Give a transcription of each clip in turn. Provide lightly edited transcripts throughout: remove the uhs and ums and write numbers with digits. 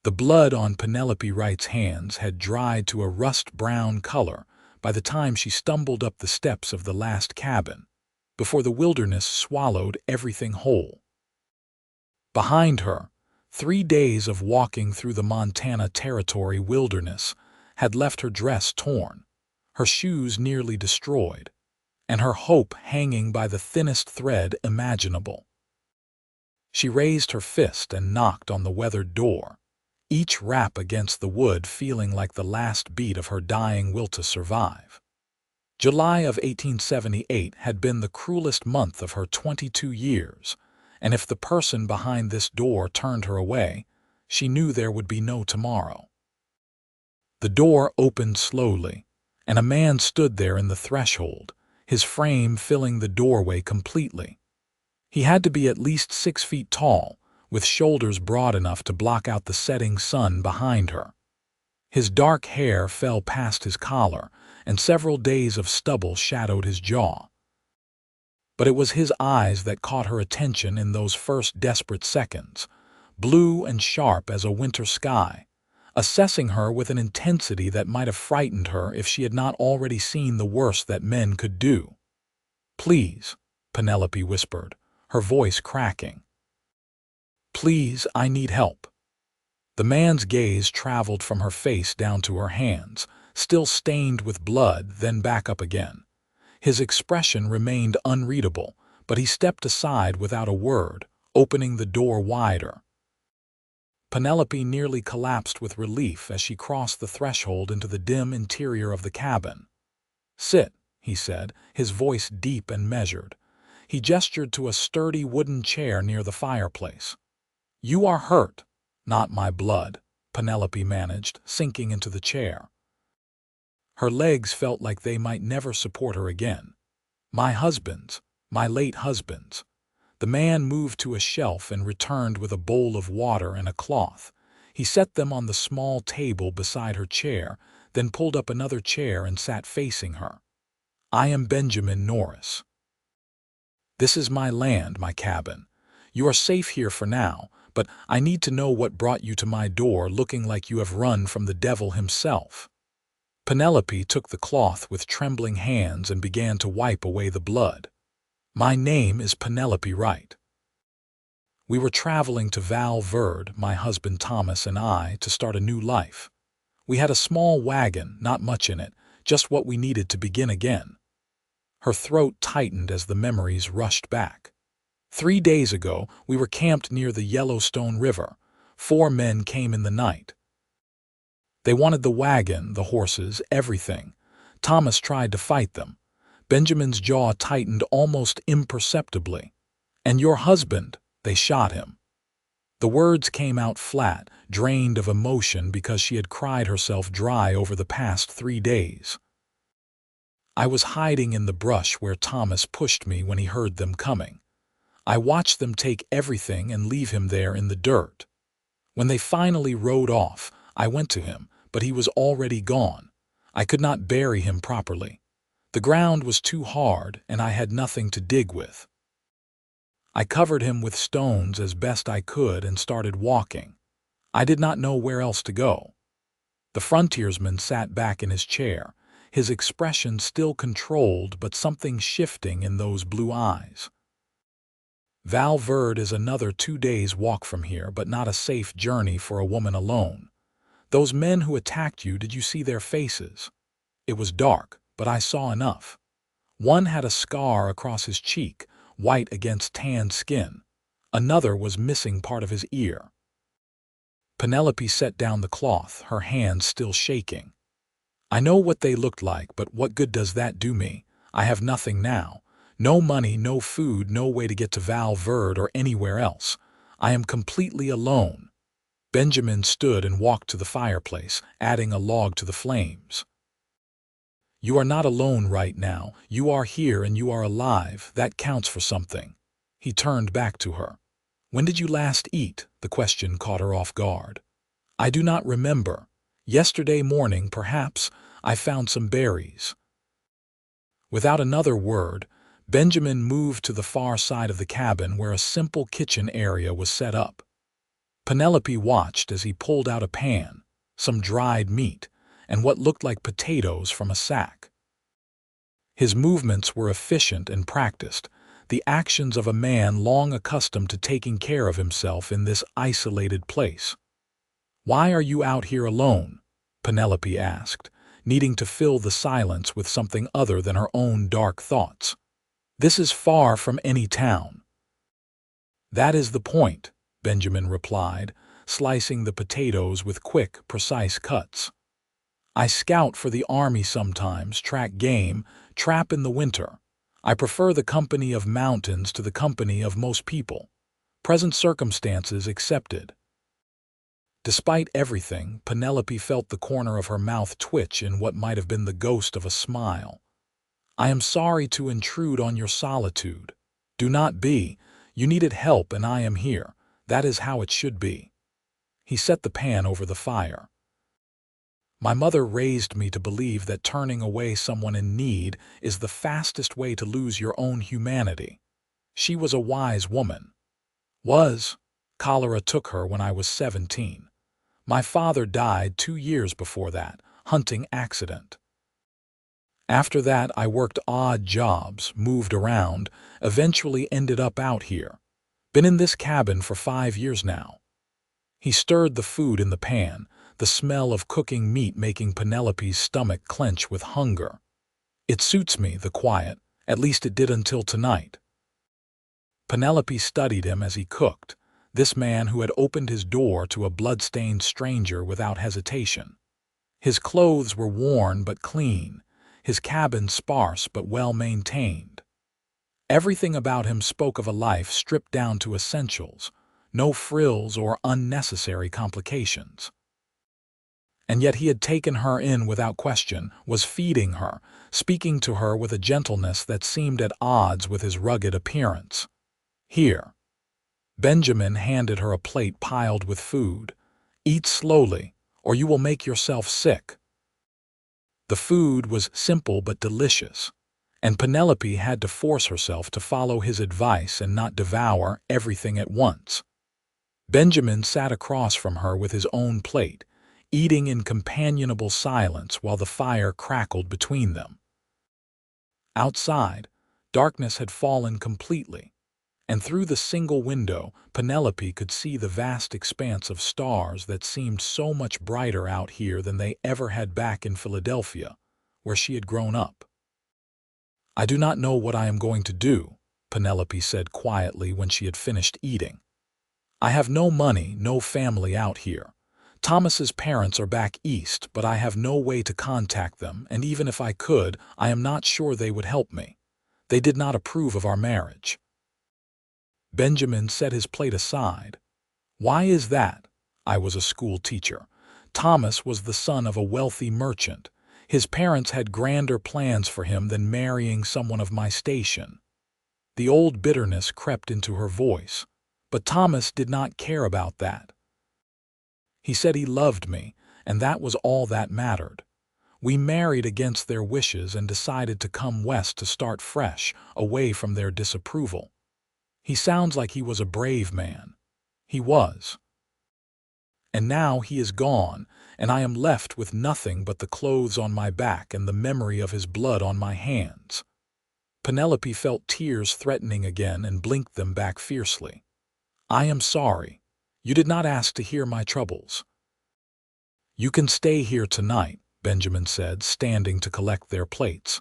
The blood on Penelope Wright's hands had dried to a rust-brown color by the time she stumbled up the steps of the last cabin, before the wilderness swallowed everything whole. Behind her, 3 days of walking through the Montana Territory wilderness had left her dress torn, her shoes nearly destroyed, and her hope hanging by the thinnest thread imaginable. She raised her fist and knocked on the weathered door, each rap against the wood feeling like the last beat of her dying will to survive. July of 1878 had been the cruelest month of her 22 years, and if the person behind this door turned her away, she knew there would be no tomorrow. The door opened slowly, and a man stood there in the threshold, his frame filling the doorway completely. He had to be at least 6 feet tall, with shoulders broad enough to block out the setting sun behind her. His dark hair fell past his collar, and several days of stubble shadowed his jaw. But it was his eyes that caught her attention in those first desperate seconds, blue and sharp as a winter sky, assessing her with an intensity that might have frightened her if she had not already seen the worst that men could do. "Please," Penelope whispered, her voice cracking. "Please, I need help." The man's gaze traveled from her face down to her hands, still stained with blood, then back up again. His expression remained unreadable, but he stepped aside without a word, opening the door wider. Penelope nearly collapsed with relief as she crossed the threshold into the dim interior of the cabin. "Sit," he said, his voice deep and measured. He gestured to a sturdy wooden chair near the fireplace. "You are hurt, not my blood," Penelope managed, sinking into the chair. Her legs felt like they might never support her again. "My husband's, my late husband's." The man moved to a shelf and returned with a bowl of water and a cloth. He set them on the small table beside her chair, then pulled up another chair and sat facing her. "I am Benjamin Norris. This is my land, my cabin. You are safe here for now, but I need to know what brought you to my door looking like you have run from the devil himself." Penelope took the cloth with trembling hands and began to wipe away the blood. "My name is Penelope Wright. We were traveling to Val Verde, my husband Thomas and I, to start a new life. We had a small wagon, not much in it, just what we needed to begin again." Her throat tightened as the memories rushed back. 3 days ago, we were camped near the Yellowstone River. 4 men came in the night. They wanted the wagon, the horses, everything. Thomas tried to fight them. Benjamin's jaw tightened almost imperceptibly. "And your husband," they shot him. The words came out flat, drained of emotion because she had cried herself dry over the past 3 days. "I was hiding in the brush where Thomas pushed me when he heard them coming. I watched them take everything and leave him there in the dirt. When they finally rode off, I went to him, but he was already gone. I could not bury him properly. The ground was too hard, and I had nothing to dig with. I covered him with stones as best I could and started walking. I did not know where else to go." The frontiersman sat back in his chair, his expression still controlled but something shifting in those blue eyes. "Val Verde is another 2 days' walk from here, but not a safe journey for a woman alone. Those men who attacked you, did you see their faces? It was dark, but I saw enough. One had a scar across his cheek, white against tanned skin. Another was missing part of his ear." Penelope set down the cloth, her hands still shaking. "I know what they looked like, but what good does that do me? I have nothing now. No money, no food, no way to get to Val Verde or anywhere else. I am completely alone." Benjamin stood and walked to the fireplace, adding a log to the flames. "You are not alone right now. You are here and you are alive. That counts for something." He turned back to her. "When did you last eat?" The question caught her off guard. "I do not remember. Yesterday morning, perhaps. I found some berries." Without another word, Benjamin moved to the far side of the cabin where a simple kitchen area was set up. Penelope watched as he pulled out a pan, some dried meat, and what looked like potatoes from a sack. His movements were efficient and practiced, the actions of a man long accustomed to taking care of himself in this isolated place. "Why are you out here alone?" Penelope asked, needing to fill the silence with something other than her own dark thoughts. "This is far from any town." "That is the point," Benjamin replied, slicing the potatoes with quick, precise cuts. "I scout for the army sometimes, track game, trap in the winter. I prefer the company of mountains to the company of most people, present circumstances excepted." Despite everything, Penelope felt the corner of her mouth twitch in what might have been the ghost of a smile. "I am sorry to intrude on your solitude. Do not be. You needed help and I am here. That is how it should be." He set the pan over the fire. "My mother raised me to believe that turning away someone in need is the fastest way to lose your own humanity. She was a wise woman. Cholera took her when I was 17. My father died 2 years before that, hunting accident. After that, I worked odd jobs, moved around, eventually ended up out here. Been in this cabin for 5 years now." He stirred the food in the pan, the smell of cooking meat making Penelope's stomach clench with hunger. "It suits me, the quiet. At least it did until tonight." Penelope studied him as he cooked, this man who had opened his door to a blood-stained stranger without hesitation. His clothes were worn but clean, his cabin sparse but well-maintained. Everything about him spoke of a life stripped down to essentials, no frills or unnecessary complications. And yet he had taken her in without question, was feeding her, speaking to her with a gentleness that seemed at odds with his rugged appearance. "Here." Benjamin handed her a plate piled with food. "Eat slowly, or you will make yourself sick." The food was simple but delicious, and Penelope had to force herself to follow his advice and not devour everything at once. Benjamin sat across from her with his own plate, eating in companionable silence while the fire crackled between them. Outside, darkness had fallen completely, and through the single window, Penelope could see the vast expanse of stars that seemed so much brighter out here than they ever had back in Philadelphia, where she had grown up. "I do not know what I am going to do," Penelope said quietly when she had finished eating. "I have no money, no family out here. Thomas's parents are back east, but I have no way to contact them, and even if I could, I am not sure they would help me. They did not approve of our marriage." Benjamin set his plate aside. "Why is that? I was a school teacher. Thomas was the son of a wealthy merchant. His parents had grander plans for him than marrying someone of my station." The old bitterness crept into her voice. "But Thomas did not care about that. He said he loved me, and that was all that mattered. We married against their wishes and decided to come west to start fresh, away from their disapproval. He sounds like he was a brave man. He was. And now he is gone, and I am left with nothing but the clothes on my back and the memory of his blood on my hands." Penelope felt tears threatening again and blinked them back fiercely. "I am sorry. You did not ask to hear my troubles." "You can stay here tonight," Benjamin said, standing to collect their plates.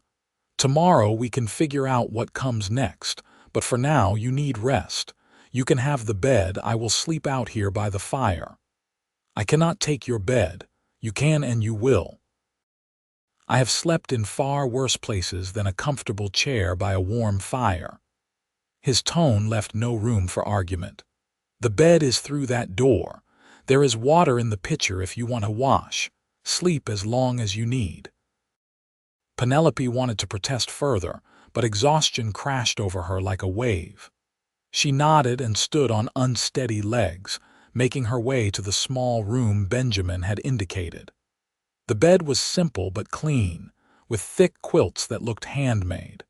"Tomorrow we can figure out what comes next, but for now you need rest. You can have the bed. I will sleep out here by the fire." "I cannot take your bed. You can and you will." "I have slept in far worse places than a comfortable chair by a warm fire." His tone left no room for argument. "The bed is through that door. There is water in the pitcher if you want to wash. Sleep as long as you need." Penelope wanted to protest further, but exhaustion crashed over her like a wave. She nodded and stood on unsteady legs, making her way to the small room Benjamin had indicated. The bed was simple but clean, with thick quilts that looked handmade.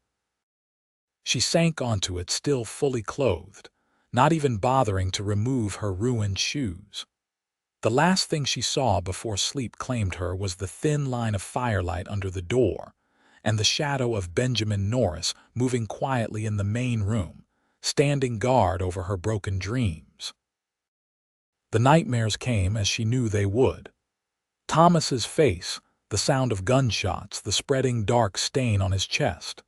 She sank onto it, still fully clothed. not even bothering to remove her ruined shoes. The last thing she saw before sleep claimed her was the thin line of firelight under the door, and the shadow of Benjamin Norris moving quietly in the main room, standing guard over her broken dreams. The nightmares came as she knew they would. Thomas's face, the sound of gunshots, the spreading dark stain on his chest.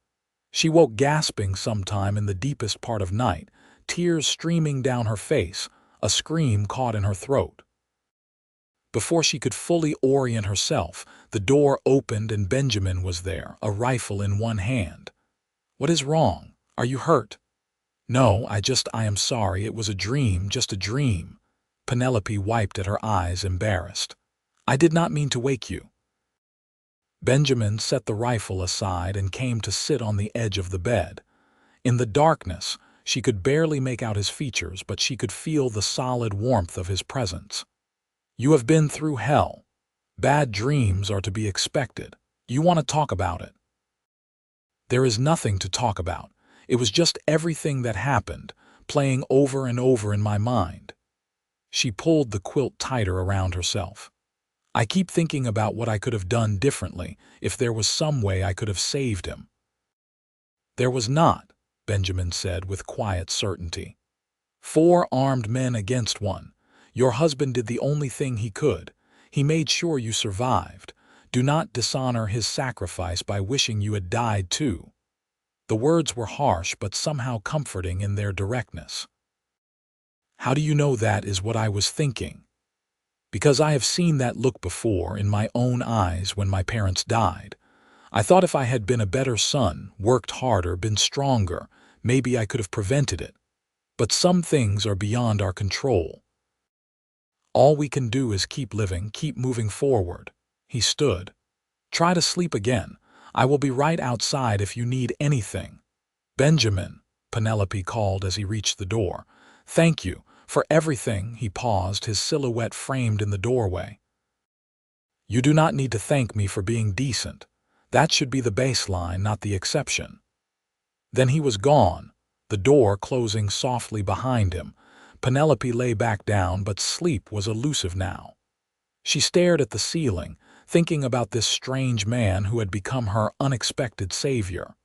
She woke gasping sometime in the deepest part of night, tears streaming down her face, a scream caught in her throat. Before she could fully orient herself, the door opened and Benjamin was there, a rifle in one hand. "What is wrong? Are you hurt?" "No, I am sorry. It was a dream, just a dream." Penelope wiped at her eyes, embarrassed. "I did not mean to wake you." Benjamin set the rifle aside and came to sit on the edge of the bed. In the darkness, she could barely make out his features, but she could feel the solid warmth of his presence. "You have been through hell. Bad dreams are to be expected. You want to talk about it?" "There is nothing to talk about. It was just everything that happened, playing over and over in my mind." She pulled the quilt tighter around herself. "I keep thinking about what I could have done differently, if there was some way I could have saved him." "There was not," Benjamin said with quiet certainty. 4 armed men against one. Your husband did the only thing he could. He made sure you survived. Do not dishonor his sacrifice by wishing you had died too." The words were harsh but somehow comforting in their directness. "How do you know that is what I was thinking?" "Because I have seen that look before in my own eyes when my parents died. I thought if I had been a better son, worked harder, been stronger, maybe I could have prevented it. But some things are beyond our control. All we can do is keep living, keep moving forward." He stood. "Try to sleep again. I will be right outside if you need anything." "Benjamin," Penelope called as he reached the door. "Thank you for everything." He paused, his silhouette framed in the doorway. "You do not need to thank me for being decent. That should be the baseline, not the exception." Then he was gone, the door closing softly behind him. Penelope lay back down, but sleep was elusive now. She stared at the ceiling, thinking about this strange man who had become her unexpected savior.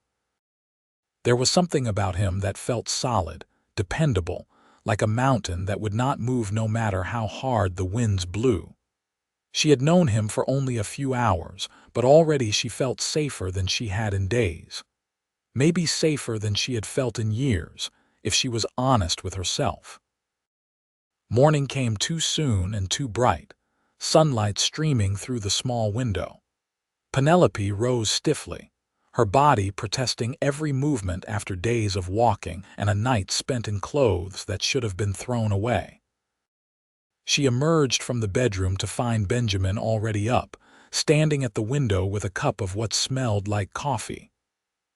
There was something about him that felt solid, dependable, like a mountain that would not move no matter how hard the winds blew. She had known him for only a few hours, but already she felt safer than she had in days. Maybe safer than she had felt in years, if she was honest with herself. Morning came too soon and too bright, sunlight streaming through the small window. Penelope rose stiffly, her body protesting every movement after days of walking and a night spent in clothes that should have been thrown away. She emerged from the bedroom to find Benjamin already up, standing at the window with a cup of what smelled like coffee.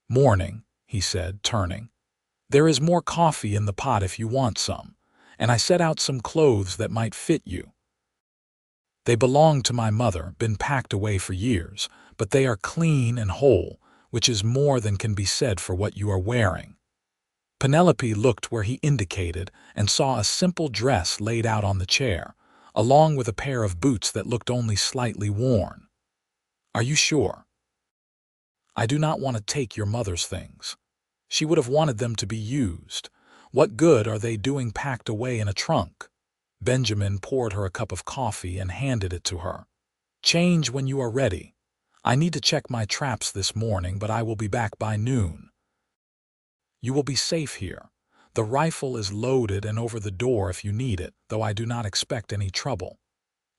"Morning," he said, turning. "There is more coffee in the pot if you want some, and I set out some clothes that might fit you. They belong to my mother, been packed away for years, but they are clean and whole, which is more than can be said for what you are wearing." Penelope looked where he indicated and saw a simple dress laid out on the chair, along with a pair of boots that looked only slightly worn. "Are you sure?" "I do not want to take your mother's things. She would have wanted them to be used. What good are they doing packed away in a trunk?" Benjamin poured her a cup of coffee and handed it to her. "Change when you are ready. I need to check my traps this morning, but I will be back by noon. You will be safe here. The rifle is loaded and over the door if you need it, though I do not expect any trouble.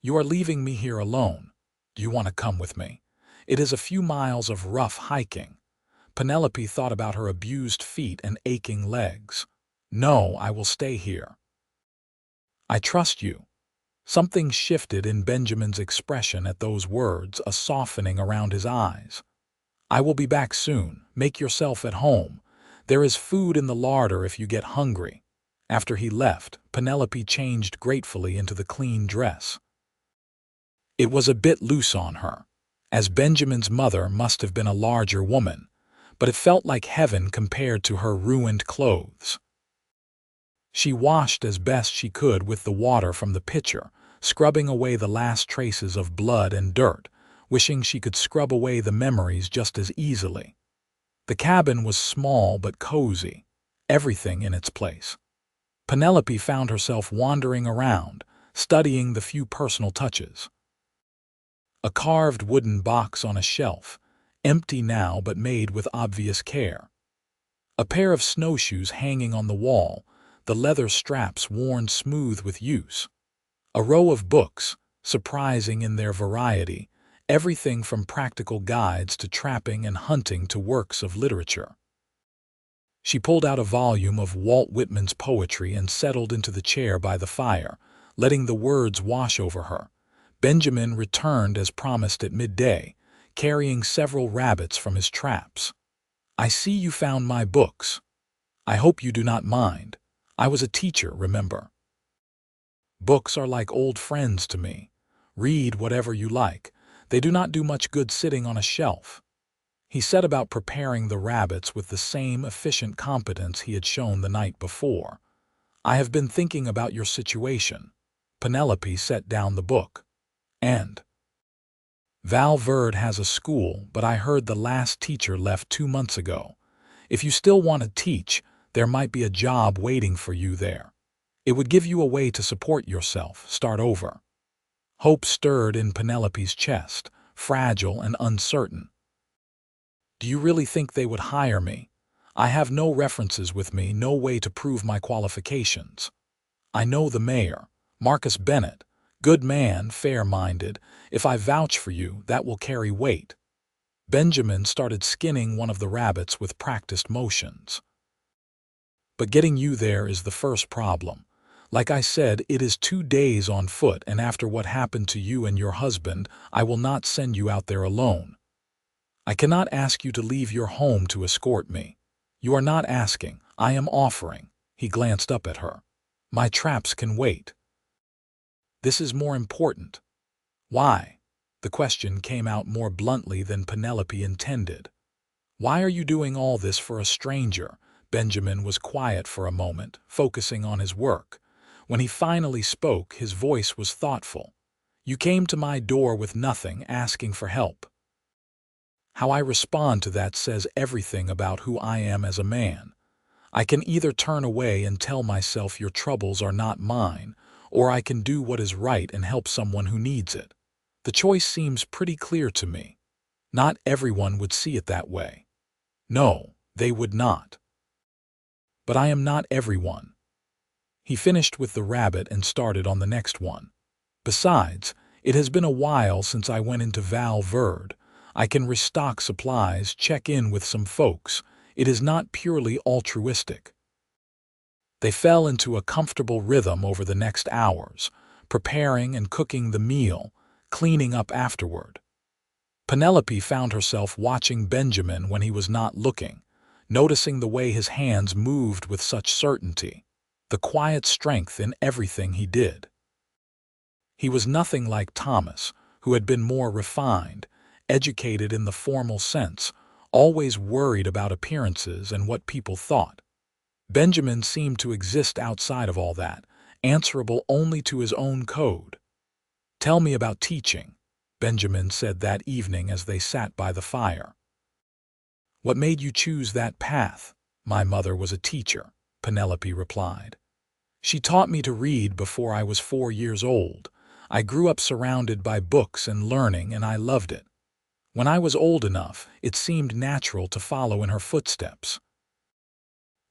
You are leaving me here alone. Do you want to come with me? It is a few miles of rough hiking." Penelope thought about her abused feet and aching legs. "No, I will stay here." "I trust you." Something shifted in Benjamin's expression at those words, a softening around his eyes. "I will be back soon. Make yourself at home. There is food in the larder if you get hungry." After he left, Penelope changed gratefully into the clean dress. It was a bit loose on her, as Benjamin's mother must have been a larger woman, but it felt like heaven compared to her ruined clothes. She washed as best she could with the water from the pitcher, scrubbing away the last traces of blood and dirt, wishing she could scrub away the memories just as easily. The cabin was small but cozy, everything in its place. Penelope found herself wandering around, studying the few personal touches. A carved wooden box on a shelf, empty now but made with obvious care. A pair of snowshoes hanging on the wall, the leather straps worn smooth with use. A row of books, surprising in their variety, everything from practical guides to trapping and hunting to works of literature. She pulled out a volume of Walt Whitman's poetry and settled into the chair by the fire, letting the words wash over her. Benjamin returned as promised at midday, carrying several rabbits from his traps. "I see you found my books. I hope you do not mind. I was a teacher, remember. Books are like old friends to me. Read whatever you like. They do not do much good sitting on a shelf." He set about preparing the rabbits with the same efficient competence he had shown the night before. "I have been thinking about your situation." Penelope set down the book. "And Val Verde has a school, but I heard the last teacher left 2 months ago. If you still want to teach, there might be a job waiting for you there. It would give you a way to support yourself, start over." Hope stirred in Penelope's chest, fragile and uncertain. "Do you really think they would hire me? I have no references with me, no way to prove my qualifications. I know the mayor, Marcus Bennett, good man, fair-minded. If I vouch for you, that will carry weight." Benjamin started skinning one of the rabbits with practiced motions. "But getting you there is the first problem. Like I said, it is 2 days on foot, and after what happened to you and your husband, I will not send you out there alone. I cannot ask you to leave your home to escort me. You are not asking, I am offering." He glanced up at her. "My traps can wait." "This is more important." "Why?" The question came out more bluntly than Penelope intended. "Why are you doing all this for a stranger?" Benjamin was quiet for a moment, focusing on his work. When he finally spoke, his voice was thoughtful. "You came to my door with nothing, asking for help. How I respond to that says everything about who I am as a man. I can either turn away and tell myself your troubles are not mine, or I can do what is right and help someone who needs it. The choice seems pretty clear to me. Not everyone would see it that way. No, they would not. But I am not everyone." He finished with the rabbit and started on the next one. "Besides, it has been a while since I went into Val Verde. I can restock supplies, check in with some folks. It is not purely altruistic." They fell into a comfortable rhythm over the next hours, preparing and cooking the meal, cleaning up afterward. Penelope found herself watching Benjamin when he was not looking, noticing the way his hands moved with such certainty, the quiet strength in everything he did. He was nothing like Thomas, who had been more refined, educated in the formal sense, always worried about appearances and what people thought. Benjamin seemed to exist outside of all that, answerable only to his own code. "Tell me about teaching," Benjamin said that evening as they sat by the fire. "What made you choose that path?" "My mother was a teacher," Penelope replied. "She taught me to read before I was 4 years old. I grew up surrounded by books and learning, and I loved it. When I was old enough, it seemed natural to follow in her footsteps."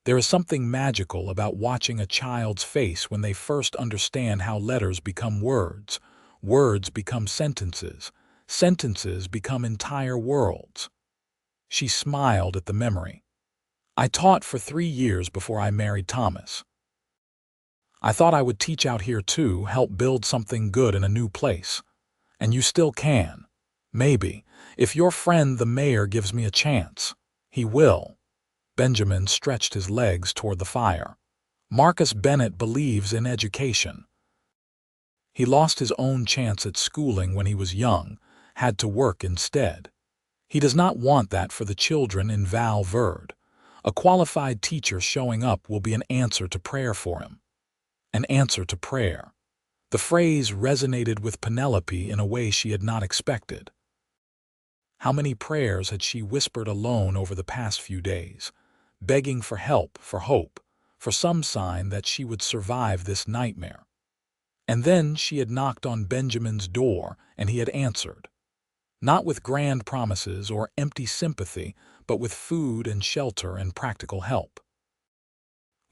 There is something magical about watching a child's face when they first understand how letters become words, words become sentences, sentences become entire worlds. She smiled at the memory. "I taught for 3 years before I married Thomas. I thought I would teach out here too, help build something good in a new place. And you still can. Maybe, if your friend the mayor gives me a chance. He will." Benjamin stretched his legs toward the fire. "Marcus Bennett believes in education. He lost his own chance at schooling when he was young, had to work instead. He does not want that for the children in Val Verde. A qualified teacher showing up will be an answer to prayer for him. An answer to prayer. The phrase resonated with Penelope in a way she had not expected. How many prayers had she whispered alone over the past few days, begging for help, for hope, for some sign that she would survive this nightmare? And then she had knocked on Benjamin's door, and he had answered. Not with grand promises or empty sympathy, but with food and shelter and practical help.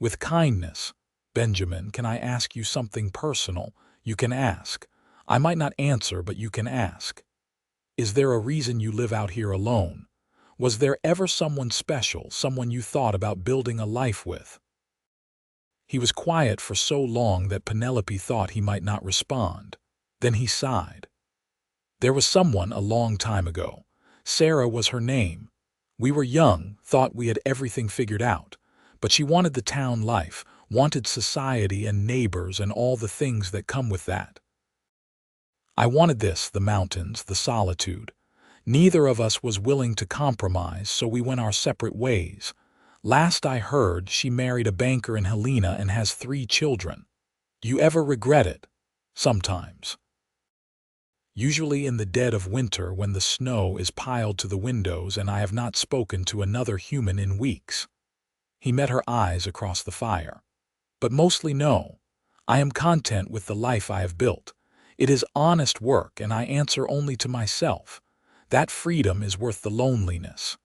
With kindness. "Benjamin, can I ask you something personal?" "You can ask. I might not answer, but you can ask. Is there a reason you live out here alone? Was there ever someone special, someone you thought about building a life with?" He was quiet for so long that Penelope thought he might not respond. Then he sighed. "There was someone a long time ago. Sarah was her name. We were young, thought we had everything figured out. But she wanted the town life, wanted society and neighbors and all the things that come with that. I wanted this, the mountains, the solitude. Neither of us was willing to compromise, so we went our separate ways. Last I heard, she married a banker in Helena and has 3 children. You ever regret it?" "Sometimes. Usually in the dead of winter when the snow is piled to the windows and I have not spoken to another human in weeks." He met her eyes across the fire. "But mostly no. I am content with the life I have built. It is honest work and I answer only to myself. That freedom is worth the loneliness.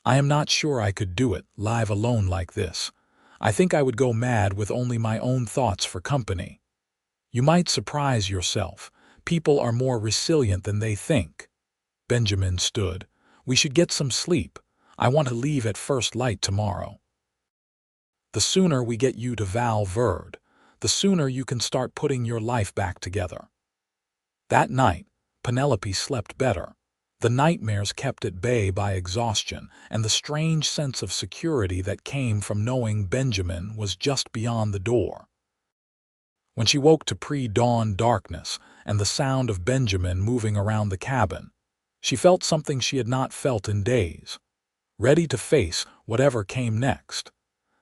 I am not sure I could do it, live alone like this. I think I would go mad with only my own thoughts for company. You might surprise yourself. People are more resilient than they think." Benjamin stood. "We should get some sleep. I want to leave at first light tomorrow. The sooner we get you to Val Verde, the sooner you can start putting your life back together." That night, Penelope slept better. The nightmares kept at bay by exhaustion and the strange sense of security that came from knowing Benjamin was just beyond the door. When she woke to pre-dawn darkness and the sound of Benjamin moving around the cabin, she felt something she had not felt in days, ready to face whatever came next.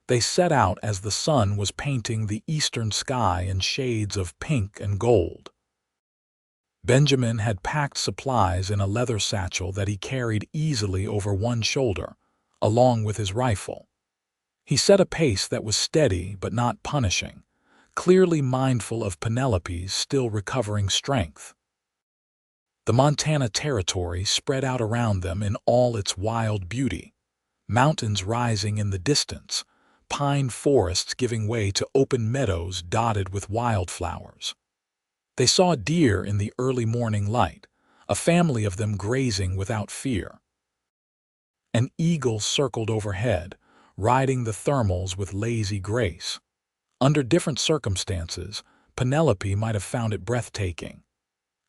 They set out as the sun was painting the eastern sky in shades of pink and gold. Benjamin had packed supplies in a leather satchel that he carried easily over one shoulder, along with his rifle. He set a pace that was steady but not punishing, clearly mindful of Penelope's still recovering strength. The Montana Territory spread out around them in all its wild beauty, mountains rising in the distance, pine forests giving way to open meadows dotted with wildflowers. They saw deer in the early morning light, a family of them grazing without fear. An eagle circled overhead, riding the thermals with lazy grace. Under different circumstances, Penelope might have found it breathtaking.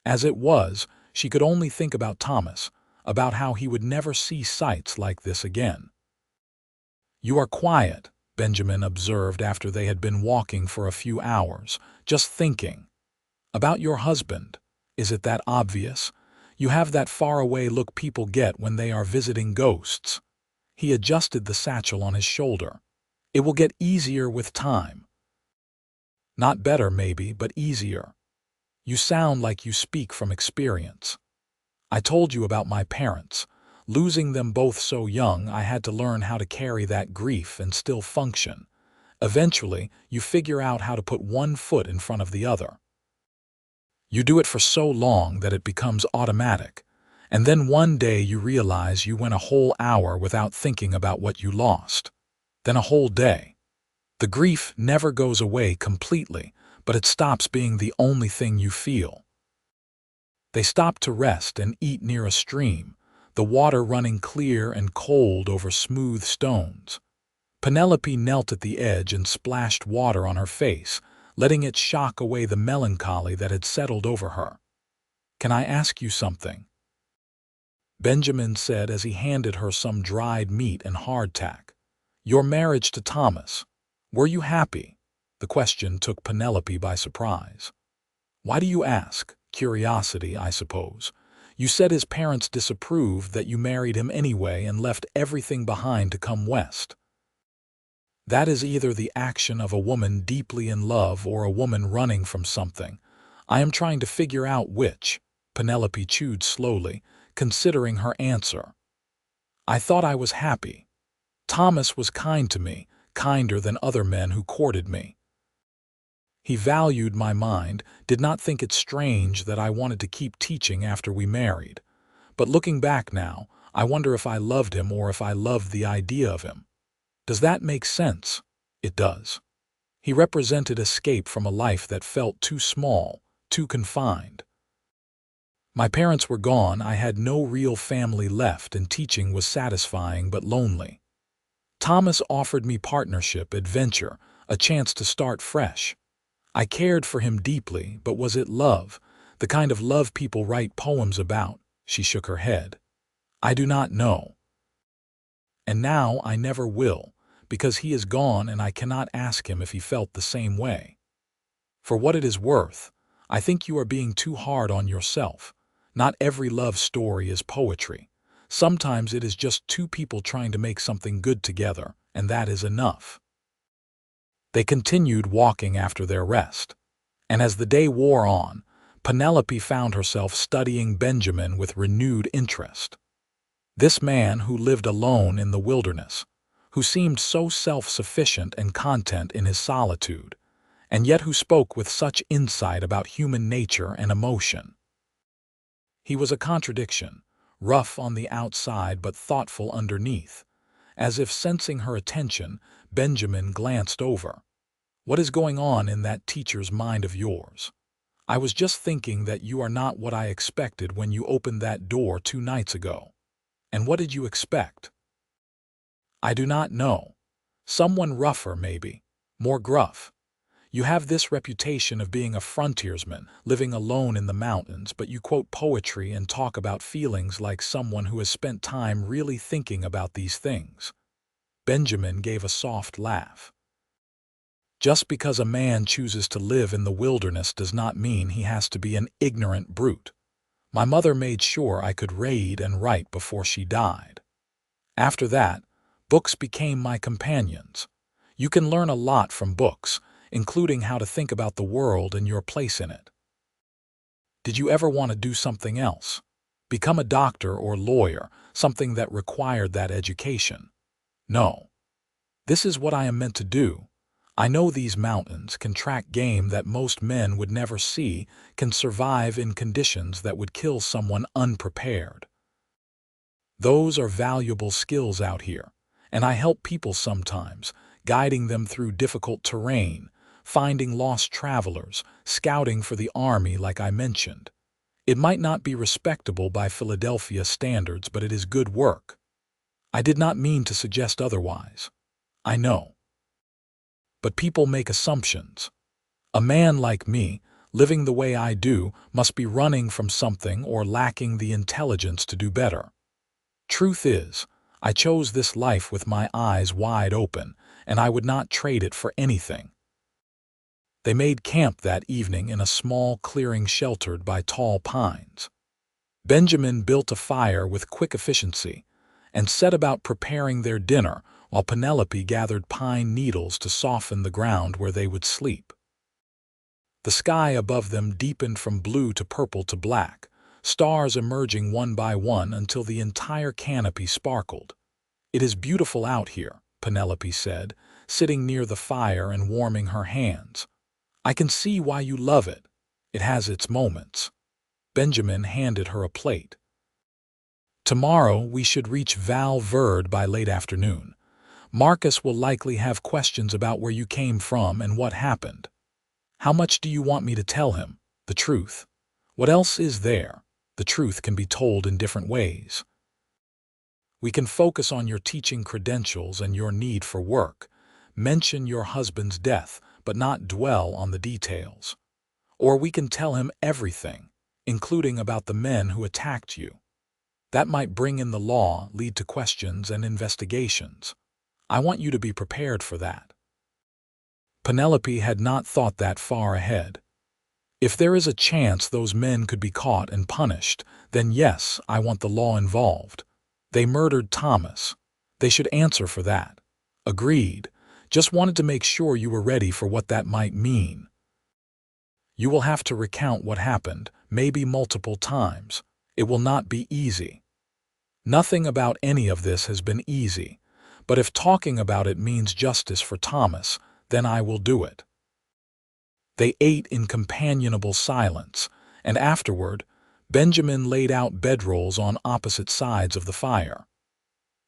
As it was, she could only think about Thomas, about how he would never see sights like this again. "You are quiet," Benjamin observed after they had been walking for a few hours, "just thinking. About your husband. Is it that obvious? You have that faraway look people get when they are visiting ghosts." He adjusted the satchel on his shoulder. "It will get easier with time. Not better, maybe, but easier. You sound like you speak from experience. I told you about my parents. Losing them both so young, I had to learn how to carry that grief and still function. Eventually, you figure out how to put one foot in front of the other. You do it for so long that it becomes automatic, and then one day you realize you went a whole hour without thinking about what you lost. Then a whole day. The grief never goes away completely, but it stops being the only thing you feel." They stopped to rest and eat near a stream, the water running clear and cold over smooth stones. Penelope knelt at the edge and splashed water on her face, letting it shock away the melancholy that had settled over her. "Can I ask you something?" Benjamin said as he handed her some dried meat and hardtack. "Your marriage to Thomas. Were you happy?" The question took Penelope by surprise. "Why do you ask?" "Curiosity, I suppose. You said his parents disapproved that you married him anyway and left everything behind to come west. That is either the action of a woman deeply in love or a woman running from something. I am trying to figure out which. Penelope chewed slowly, considering her answer. I thought I was happy. Thomas was kind to me, kinder than other men who courted me. He valued my mind, did not think it strange that I wanted to keep teaching after we married. But looking back now, I wonder if I loved him or if I loved the idea of him. Does that make sense? It does. He represented escape from a life that felt too small, too confined. My parents were gone, I had no real family left, and teaching was satisfying but lonely. Thomas offered me partnership, adventure, a chance to start fresh. I cared for him deeply, but was it love, the kind of love people write poems about? She shook her head. I do not know. And now I never will, because he is gone and I cannot ask him if he felt the same way. For what it is worth, I think you are being too hard on yourself. Not every love story is poetry. Sometimes it is just two people trying to make something good together, and that is enough. They continued walking after their rest. And as the day wore on, Penelope found herself studying Benjamin with renewed interest. This man who lived alone in the wilderness, who seemed so self-sufficient and content in his solitude, and yet who spoke with such insight about human nature and emotion. He was a contradiction, rough on the outside but thoughtful underneath. As if sensing her attention, Benjamin glanced over. What is going on in that teacher's mind of yours? I was just thinking that you are not what I expected when you opened that door 2 nights ago. And what did you expect? I do not know. Someone rougher, maybe. More gruff. You have this reputation of being a frontiersman, living alone in the mountains, but you quote poetry and talk about feelings like someone who has spent time really thinking about these things. Benjamin gave a soft laugh. Just because a man chooses to live in the wilderness does not mean he has to be an ignorant brute. My mother made sure I could read and write before she died. After that, books became my companions. You can learn a lot from books, including how to think about the world and your place in it. Did you ever want to do something else? Become a doctor or lawyer, something that required that education? No. This is what I am meant to do. I know these mountains can track game that most men would never see, can survive in conditions that would kill someone unprepared. Those are valuable skills out here, and I help people sometimes, guiding them through difficult terrain, finding lost travelers, scouting for the army like I mentioned. It might not be respectable by Philadelphia standards, but it is good work. I did not mean to suggest otherwise. I know. But people make assumptions. A man like me, living the way I do, must be running from something or lacking the intelligence to do better. Truth is, I chose this life with my eyes wide open, and I would not trade it for anything. They made camp that evening in a small clearing sheltered by tall pines. Benjamin built a fire with quick efficiency and set about preparing their dinner, while Penelope gathered pine needles to soften the ground where they would sleep. The sky above them deepened from blue to purple to black, stars emerging one by one until the entire canopy sparkled. "It is beautiful out here," Penelope said, sitting near the fire and warming her hands. "I can see why you love it. It has its moments." Benjamin handed her a plate. "Tomorrow we should reach Val Verde by late afternoon. Marcus will likely have questions about where you came from and what happened. How much do you want me to tell him? The truth. What else is there? The truth can be told in different ways. We can focus on your teaching credentials and your need for work. Mention your husband's death, but not dwell on the details. Or we can tell him everything, including about the men who attacked you. That might bring in the law, lead to questions and investigations. I want you to be prepared for that." Penelope had not thought that far ahead. If there is a chance those men could be caught and punished, then yes, I want the law involved. They murdered Thomas. They should answer for that. Agreed. Just wanted to make sure you were ready for what that might mean. You will have to recount what happened, maybe multiple times. It will not be easy. Nothing about any of this has been easy, but if talking about it means justice for Thomas, then I will do it. They ate in companionable silence, and afterward, Benjamin laid out bedrolls on opposite sides of the fire.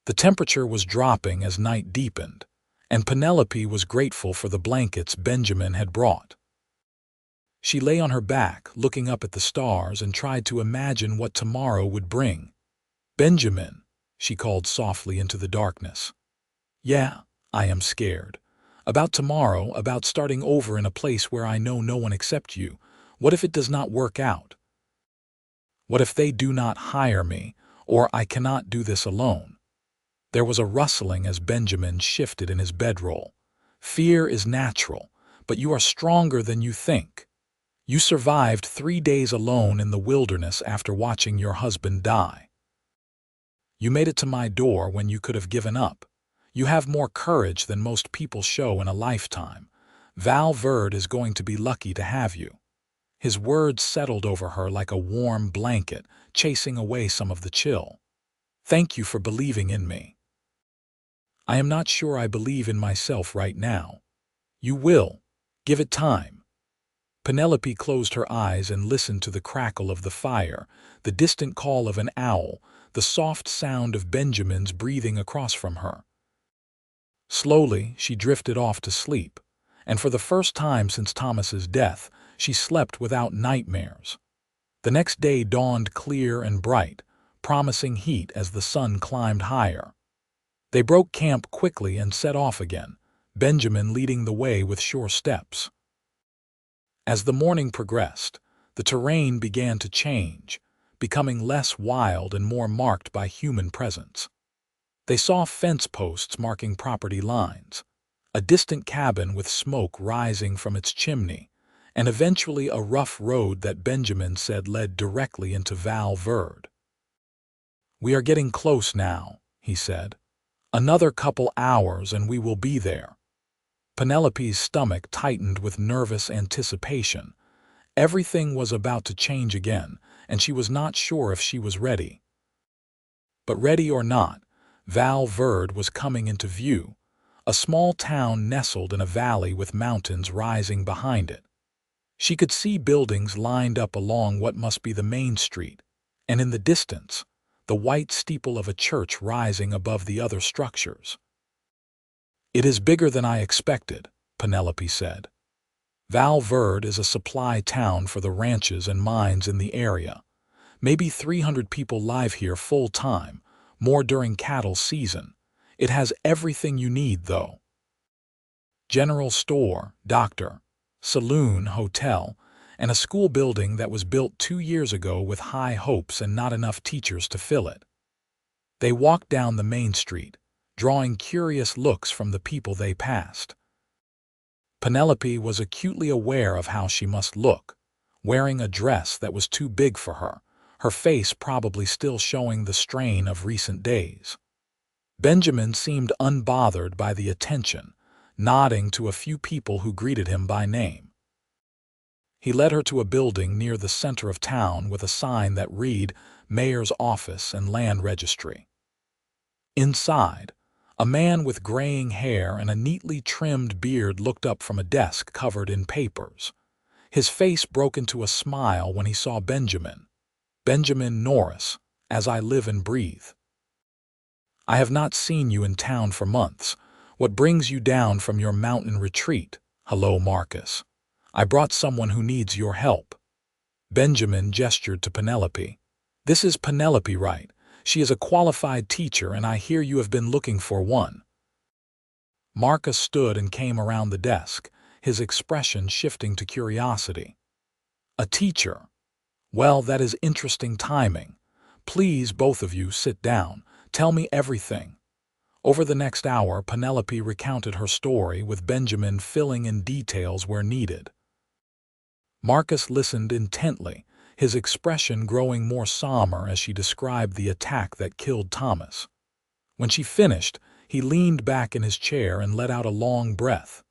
The temperature was dropping as night deepened, and Penelope was grateful for the blankets Benjamin had brought. She lay on her back, looking up at the stars, and tried to imagine what tomorrow would bring. "Benjamin," she called softly into the darkness. "Yeah, I am scared. About tomorrow, about starting over in a place where I know no one except you. What if it does not work out? What if they do not hire me, or I cannot do this alone?" There was a rustling as Benjamin shifted in his bedroll. "Fear is natural, but you are stronger than you think. You survived 3 days alone in the wilderness after watching your husband die. You made it to my door when you could have given up. You have more courage than most people show in a lifetime. Val Verde is going to be lucky to have you." His words settled over her like a warm blanket, chasing away some of the chill. "Thank you for believing in me. I am not sure I believe in myself right now. You will. Give it time." Penelope closed her eyes and listened to the crackle of the fire, the distant call of an owl, the soft sound of Benjamin's breathing across from her. Slowly, she drifted off to sleep, and for the first time since Thomas's death, she slept without nightmares. The next day dawned clear and bright, promising heat as the sun climbed higher. They broke camp quickly and set off again, Benjamin leading the way with sure steps. As the morning progressed, the terrain began to change, becoming less wild and more marked by human presence. They saw fence posts marking property lines, a distant cabin with smoke rising from its chimney, and eventually a rough road that Benjamin said led directly into Val Verde. "We are getting close now," he said. "Another couple hours and we will be there." Penelope's stomach tightened with nervous anticipation. Everything was about to change again, and she was not sure if she was ready. But ready or not, Val Verde was coming into view, a small town nestled in a valley with mountains rising behind it. She could see buildings lined up along what must be the main street, and in the distance, the white steeple of a church rising above the other structures. "It is bigger than I expected," Penelope said. "Val Verde is a supply town for the ranches and mines in the area. Maybe 300 people live here full-time, more during cattle season. It has everything you need, though. General store, doctor, saloon, hotel, and a school building that was built 2 years ago with high hopes and not enough teachers to fill it." They walked down the main street, drawing curious looks from the people they passed. Penelope was acutely aware of how she must look, wearing a dress that was too big for her, her face probably still showing the strain of recent days. Benjamin seemed unbothered by the attention, nodding to a few people who greeted him by name. He led her to a building near the center of town with a sign that read Mayor's Office and Land Registry. Inside, a man with graying hair and a neatly trimmed beard looked up from a desk covered in papers. His face broke into a smile when he saw Benjamin. "Benjamin Norris, as I live and breathe. I have not seen you in town for months. What brings you down from your mountain retreat? Hello, Marcus. I brought someone who needs your help." Benjamin gestured to Penelope. "This is Penelope Wright. She is a qualified teacher, and I hear you have been looking for one." Marcus stood and came around the desk, his expression shifting to curiosity. "A teacher? Well, that is interesting timing. Please, both of you, sit down. Tell me everything." Over the next hour, Penelope recounted her story, with Benjamin filling in details where needed. Marcus listened intently, his expression growing more somber as she described the attack that killed Thomas. When she finished, he leaned back in his chair and let out a long breath.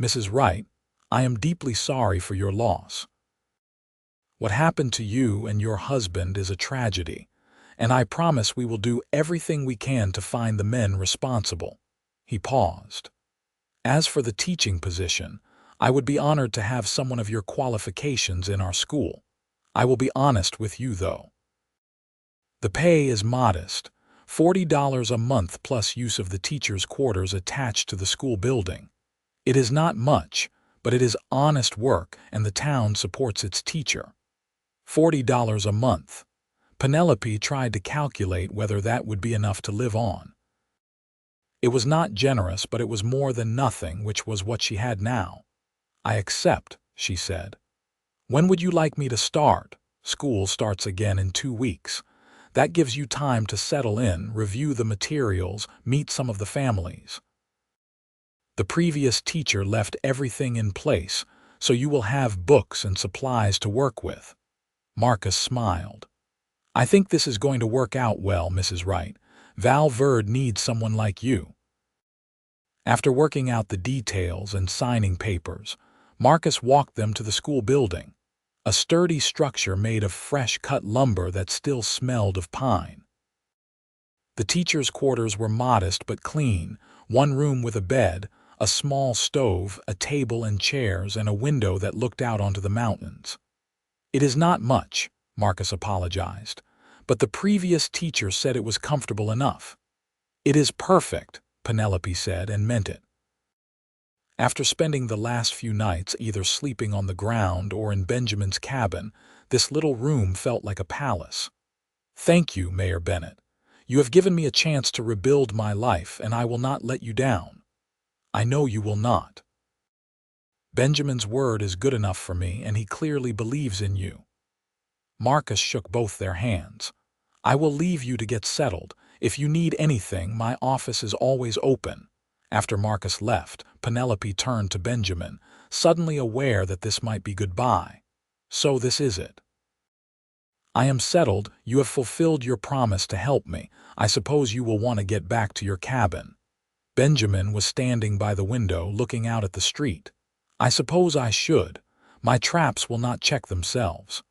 "Mrs. Wright, I am deeply sorry for your loss. What happened to you and your husband is a tragedy, and I promise we will do everything we can to find the men responsible." He paused. "As for the teaching position, I would be honored to have someone of your qualifications in our school. I will be honest with you, though. The pay is modest, $40 a month plus use of the teacher's quarters attached to the school building. It is not much, but it is honest work and the town supports its teacher. $40 a month. Penelope tried to calculate whether that would be enough to live on. It was not generous, but it was more than nothing, which was what she had now. "I accept," she said. "When would you like me to start?" "School starts again in 2 weeks. That gives you time to settle in, review the materials, meet some of the families. The previous teacher left everything in place, so you will have books and supplies to work with." Marcus smiled. "I think this is going to work out well, Mrs. Wright. Val Verde needs someone like you." After working out the details and signing papers, Marcus walked them to the school building, a sturdy structure made of fresh-cut lumber that still smelled of pine. The teachers' quarters were modest but clean, one room with a bed, a small stove, a table and chairs, and a window that looked out onto the mountains. "It is not much," Marcus apologized, "but the previous teacher said it was comfortable enough." "It is perfect," Penelope said, and meant it. After spending the last few nights either sleeping on the ground or in Benjamin's cabin, this little room felt like a palace. "Thank you, Mayor Bennett. You have given me a chance to rebuild my life, and I will not let you down." "I know you will not. Benjamin's word is good enough for me, and he clearly believes in you." Marcus shook both their hands. "I will leave you to get settled. If you need anything, my office is always open." After Marcus left, Penelope turned to Benjamin, suddenly aware that this might be goodbye. "So this is it. I am settled. You have fulfilled your promise to help me. I suppose you will want to get back to your cabin." Benjamin was standing by the window looking out at the street. "I suppose I should. My traps will not check themselves."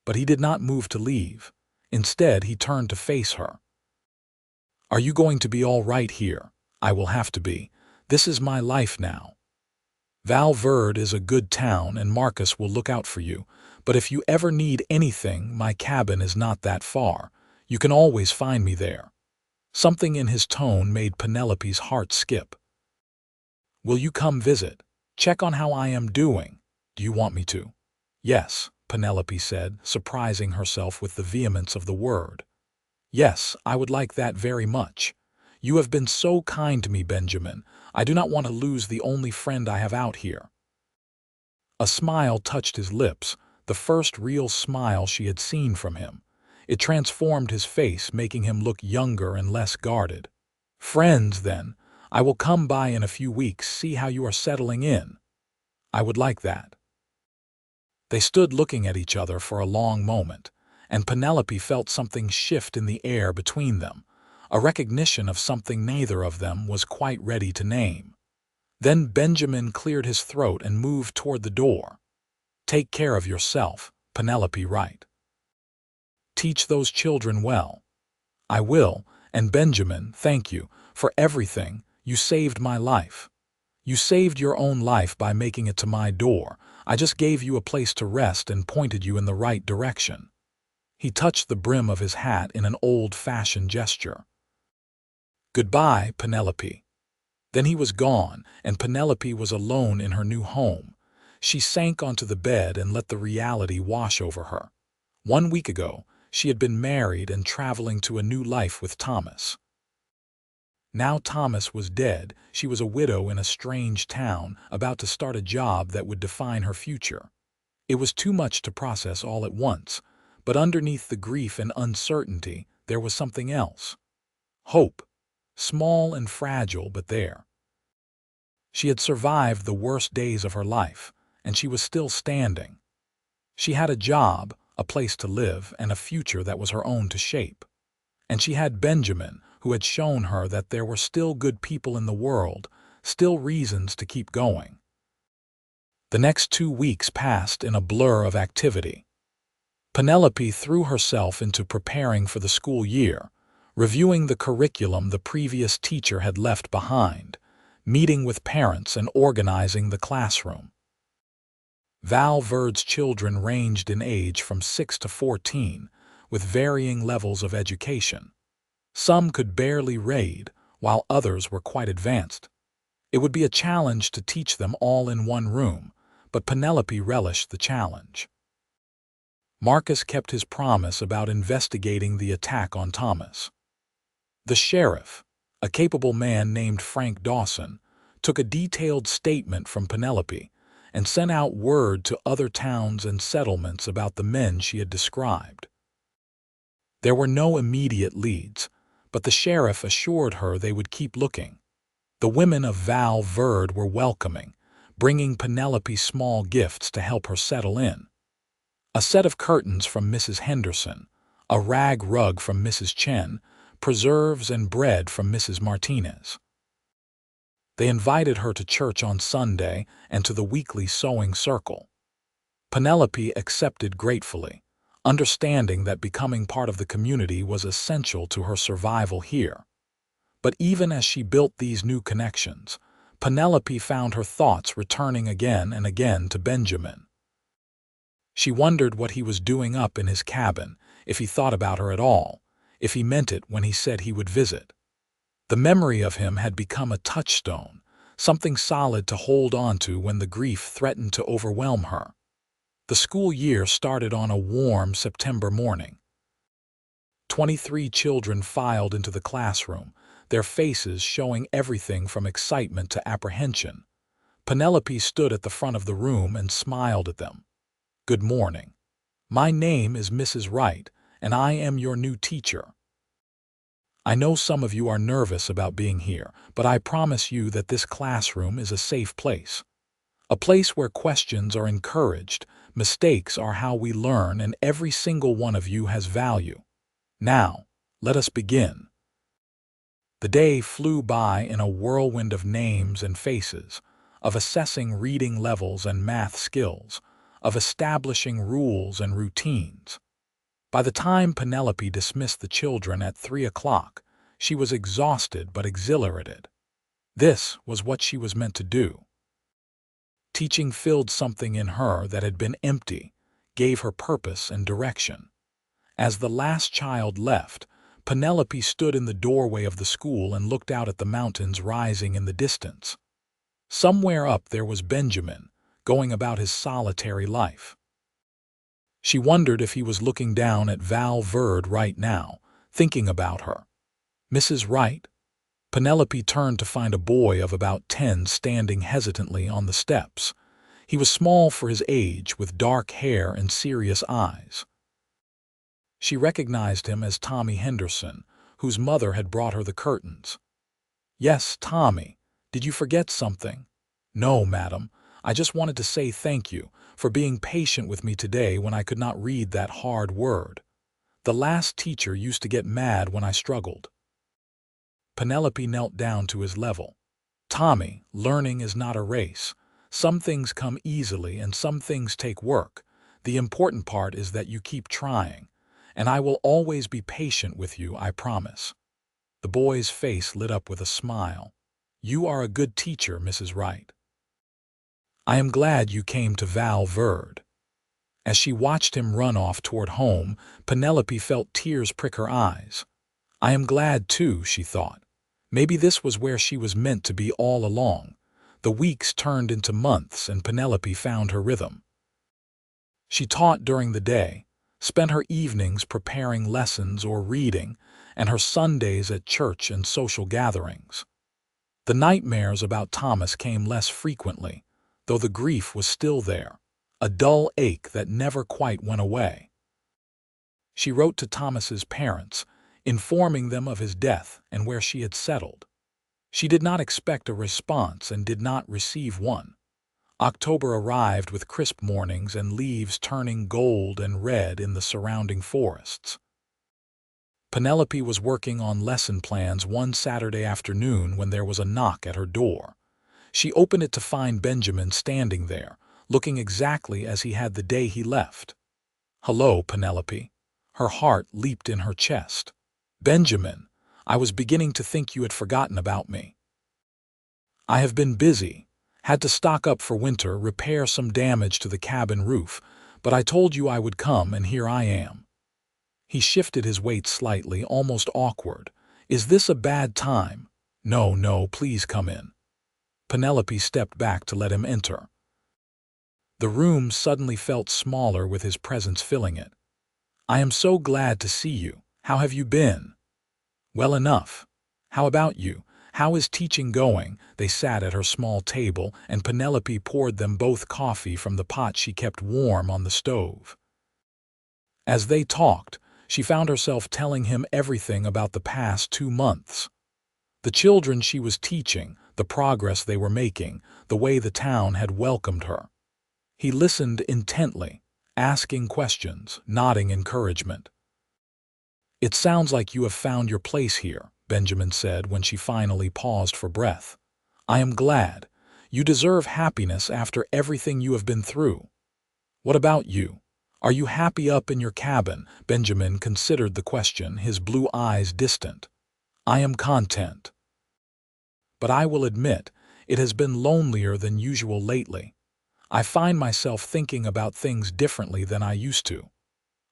But he did not move to leave. Instead, he turned to face her. "Are you going to be all right here?" "I will have to be. This is my life now. Val Verde is a good town and Marcus will look out for you, but if you ever need anything, my cabin is not that far. You can always find me there." Something in his tone made Penelope's heart skip. "Will you come visit? Check on how I am doing? Do you want me to?" "Yes," Penelope said, surprising herself with the vehemence of the word. "Yes, I would like that very much. You have been so kind to me, Benjamin. I do not want to lose the only friend I have out here." A smile touched his lips, the first real smile she had seen from him. It transformed his face, making him look younger and less guarded. "Friends, then. I will come by in a few weeks, see how you are settling in." "I would like that." They stood looking at each other for a long moment, and Penelope felt something shift in the air between them, a recognition of something neither of them was quite ready to name. Then Benjamin cleared his throat and moved toward the door. "Take care of yourself, Penelope Wright. Teach those children well." "I will, and Benjamin, thank you for everything. You saved my life. You saved your own life by making it to my door. I just gave you a place to rest and pointed you in the right direction." He touched the brim of his hat in an old-fashioned gesture. "Goodbye, Penelope." Then he was gone, and Penelope was alone in her new home. She sank onto the bed and let the reality wash over her. 1 week ago, she had been married and traveling to a new life with Thomas. Now Thomas was dead, she was a widow in a strange town, about to start a job that would define her future. It was too much to process all at once, but underneath the grief and uncertainty, there was something else. Hope. Small and fragile, but there. She had survived the worst days of her life, and she was still standing. She had a job, a place to live, and a future that was her own to shape. And she had Benjamin, who had shown her that there were still good people in the world, still reasons to keep going. The next 2 weeks passed in a blur of activity. Penelope threw herself into preparing for the school year, reviewing the curriculum the previous teacher had left behind, meeting with parents and organizing the classroom. Val Verd's children ranged in age from 6 to 14, with varying levels of education. Some could barely read, while others were quite advanced. It would be a challenge to teach them all in one room, but Penelope relished the challenge. Marcus kept his promise about investigating the attack on Thomas. The sheriff, a capable man named Frank Dawson, took a detailed statement from Penelope and sent out word to other towns and settlements about the men she had described. There were no immediate leads, but the sheriff assured her they would keep looking. The women of Val Verde were welcoming, bringing Penelope small gifts to help her settle in. A set of curtains from Mrs. Henderson, a rag rug from Mrs. Chen, preserves and bread from Mrs. Martinez. They invited her to church on Sunday and to the weekly sewing circle. Penelope accepted gratefully, understanding that becoming part of the community was essential to her survival here. But even as she built these new connections, Penelope found her thoughts returning again and again to Benjamin. She wondered what he was doing up in his cabin, if he thought about her at all, if he meant it when he said he would visit. The memory of him had become a touchstone, something solid to hold on to when the grief threatened to overwhelm her. The school year started on a warm September morning. 23 children filed into the classroom, their faces showing everything from excitement to apprehension. Penelope stood at the front of the room and smiled at them. "Good morning. My name is Mrs. Wright, and I am your new teacher. I know some of you are nervous about being here, but I promise you that this classroom is a safe place. A place where questions are encouraged, mistakes are how we learn, and every single one of you has value. Now, let us begin." The day flew by in a whirlwind of names and faces, of assessing reading levels and math skills, of establishing rules and routines. By the time Penelope dismissed the children at 3 o'clock, she was exhausted but exhilarated. This was what she was meant to do. Teaching filled something in her that had been empty, gave her purpose and direction. As the last child left, Penelope stood in the doorway of the school and looked out at the mountains rising in the distance. Somewhere up there was Benjamin, going about his solitary life. She wondered if he was looking down at Val Verde right now, thinking about her. "Mrs. Wright?" Penelope turned to find a boy of about 10 standing hesitantly on the steps. He was small for his age, with dark hair and serious eyes. She recognized him as Tommy Henderson, whose mother had brought her the curtains. "Yes, Tommy. Did you forget something?" "No, madam. I just wanted to say thank you for being patient with me today when I could not read that hard word. The last teacher used to get mad when I struggled." Penelope knelt down to his level. "Tommy, learning is not a race. Some things come easily and some things take work. The important part is that you keep trying, and I will always be patient with you, I promise." The boy's face lit up with a smile. "You are a good teacher, Mrs. Wright. I am glad you came to Val Verde." As she watched him run off toward home, Penelope felt tears prick her eyes. "I am glad too," she thought. Maybe this was where she was meant to be all along. The weeks turned into months and Penelope found her rhythm. She taught during the day, spent her evenings preparing lessons or reading, and her Sundays at church and social gatherings. The nightmares about Thomas came less frequently, though the grief was still there, a dull ache that never quite went away. She wrote to Thomas's parents, informing them of his death and where she had settled. She did not expect a response and did not receive one. October arrived with crisp mornings and leaves turning gold and red in the surrounding forests. Penelope was working on lesson plans one Saturday afternoon when there was a knock at her door. She opened it to find Benjamin standing there, looking exactly as he had the day he left. "Hello, Penelope." Her heart leaped in her chest. "Benjamin, I was beginning to think you had forgotten about me." "I have been busy. Had to stock up for winter, repair some damage to the cabin roof, but I told you I would come, and here I am." He shifted his weight slightly, almost awkward. "Is this a bad time?" "No, no, please come in." Penelope stepped back to let him enter. The room suddenly felt smaller with his presence filling it. "I am so glad to see you. How have you been?" "Well enough. How about you? How is teaching going?" They sat at her small table, and Penelope poured them both coffee from the pot she kept warm on the stove. As they talked, she found herself telling him everything about the past 2 months. The children she was teaching, the progress they were making, the way the town had welcomed her. He listened intently, asking questions, nodding encouragement. "It sounds like you have found your place here," Benjamin said when she finally paused for breath. "I am glad. You deserve happiness after everything you have been through. What about you? Are you happy up in your cabin?" Benjamin considered the question, his blue eyes distant. "I am content. But I will admit, it has been lonelier than usual lately. I find myself thinking about things differently than I used to."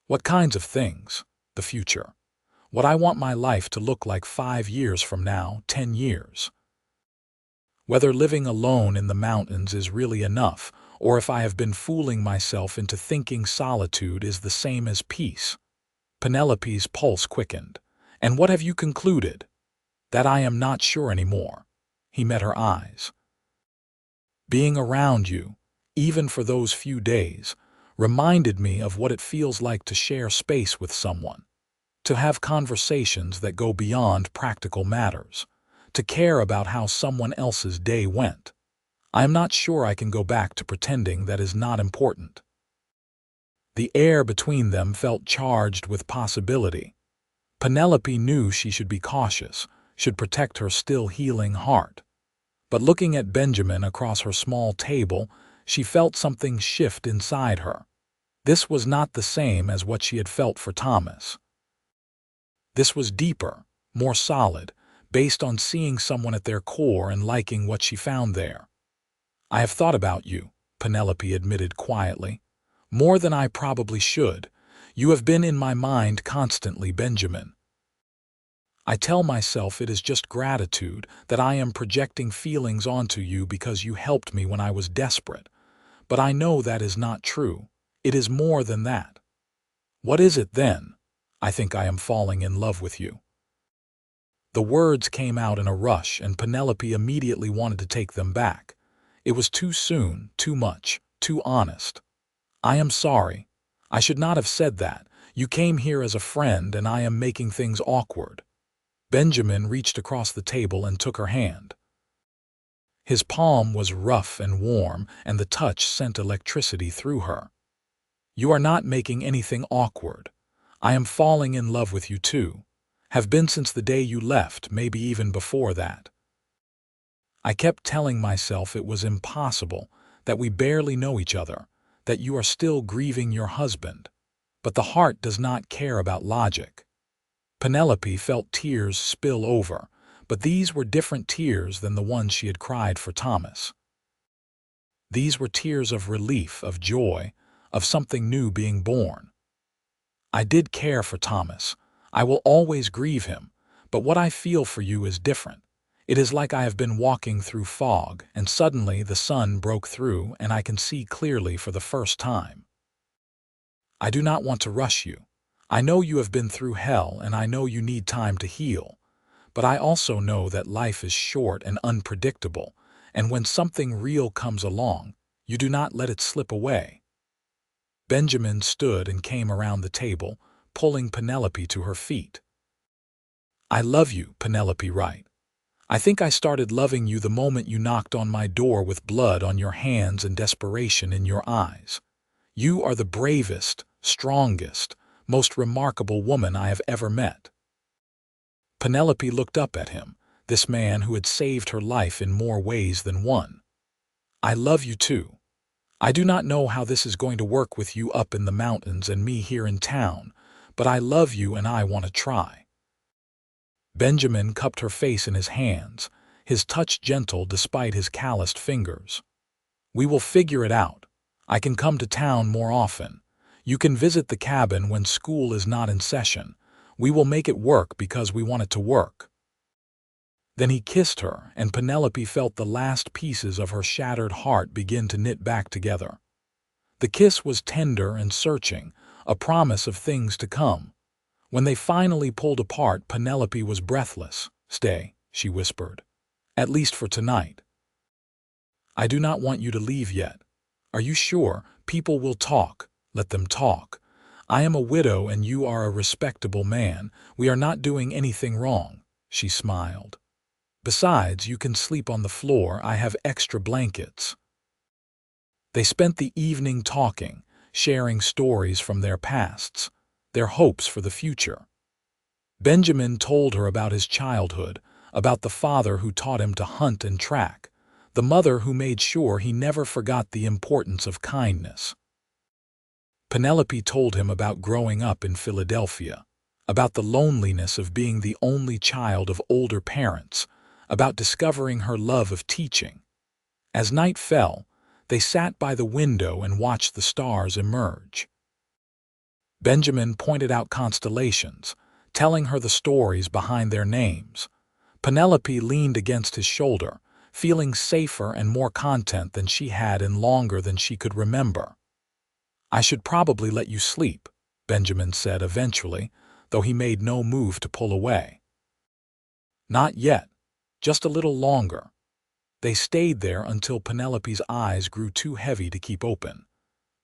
"What kinds of things?" "The future. What I want my life to look like 5 years from now, 10 years. Whether living alone in the mountains is really enough, or if I have been fooling myself into thinking solitude is the same as peace." Penelope's pulse quickened. "And what have you concluded?" "That I am not sure anymore." He met her eyes. "Being around you, even for those few days, reminded me of what it feels like to share space with someone. To have conversations that go beyond practical matters. To care about how someone else's day went. I am not sure I can go back to pretending that is not important." The air between them felt charged with possibility. Penelope knew she should be cautious, should protect her still healing heart. But looking at Benjamin across her small table, she felt something shift inside her. This was not the same as what she had felt for Thomas. This was deeper, more solid, based on seeing someone at their core and liking what she found there. "I have thought about you," Penelope admitted quietly. "More than I probably should. You have been in my mind constantly, Benjamin. I tell myself it is just gratitude, that I am projecting feelings onto you because you helped me when I was desperate. But I know that is not true. It is more than that." "What is it then?" "I think I am falling in love with you." The words came out in a rush, and Penelope immediately wanted to take them back. It was too soon, too much, too honest. "I am sorry. I should not have said that. You came here as a friend, and I am making things awkward." Benjamin reached across the table and took her hand. His palm was rough and warm, and the touch sent electricity through her. "You are not making anything awkward. I am falling in love with you too. Have been since the day you left, maybe even before that. I kept telling myself it was impossible, that we barely know each other, that you are still grieving your husband. But the heart does not care about logic." Penelope felt tears spill over, but these were different tears than the ones she had cried for Thomas. These were tears of relief, of joy, of something new being born. "I did care for Thomas. I will always grieve him, but what I feel for you is different. It is like I have been walking through fog, and suddenly the sun broke through and I can see clearly for the first time. I do not want to rush you. I know you have been through hell, and I know you need time to heal. But I also know that life is short and unpredictable, and when something real comes along, you do not let it slip away." Benjamin stood and came around the table, pulling Penelope to her feet. "I love you, Penelope Wright. I think I started loving you the moment you knocked on my door with blood on your hands and desperation in your eyes. You are the bravest, strongest, most remarkable woman I have ever met." Penelope looked up at him, this man who had saved her life in more ways than one. "I love you too. I do not know how this is going to work with you up in the mountains and me here in town, but I love you and I want to try." Benjamin cupped her face in his hands, his touch gentle despite his calloused fingers. "We will figure it out. I can come to town more often. You can visit the cabin when school is not in session. We will make it work because we want it to work." Then he kissed her, and Penelope felt the last pieces of her shattered heart begin to knit back together. The kiss was tender and searching, a promise of things to come. When they finally pulled apart, Penelope was breathless. "Stay," she whispered. "At least for tonight. I do not want you to leave yet. Are you sure? People will talk. Let them talk. I am a widow and you are a respectable man. We are not doing anything wrong," she smiled. "Besides, you can sleep on the floor. I have extra blankets." They spent the evening talking, sharing stories from their pasts, their hopes for the future. Benjamin told her about his childhood, about the father who taught him to hunt and track, the mother who made sure he never forgot the importance of kindness. Penelope told him about growing up in Philadelphia, about the loneliness of being the only child of older parents, about discovering her love of teaching. As night fell, they sat by the window and watched the stars emerge. Benjamin pointed out constellations, telling her the stories behind their names. Penelope leaned against his shoulder, feeling safer and more content than she had in longer than she could remember. "I should probably let you sleep," Benjamin said eventually, though he made no move to pull away. "Not yet. Just a little longer." They stayed there until Penelope's eyes grew too heavy to keep open.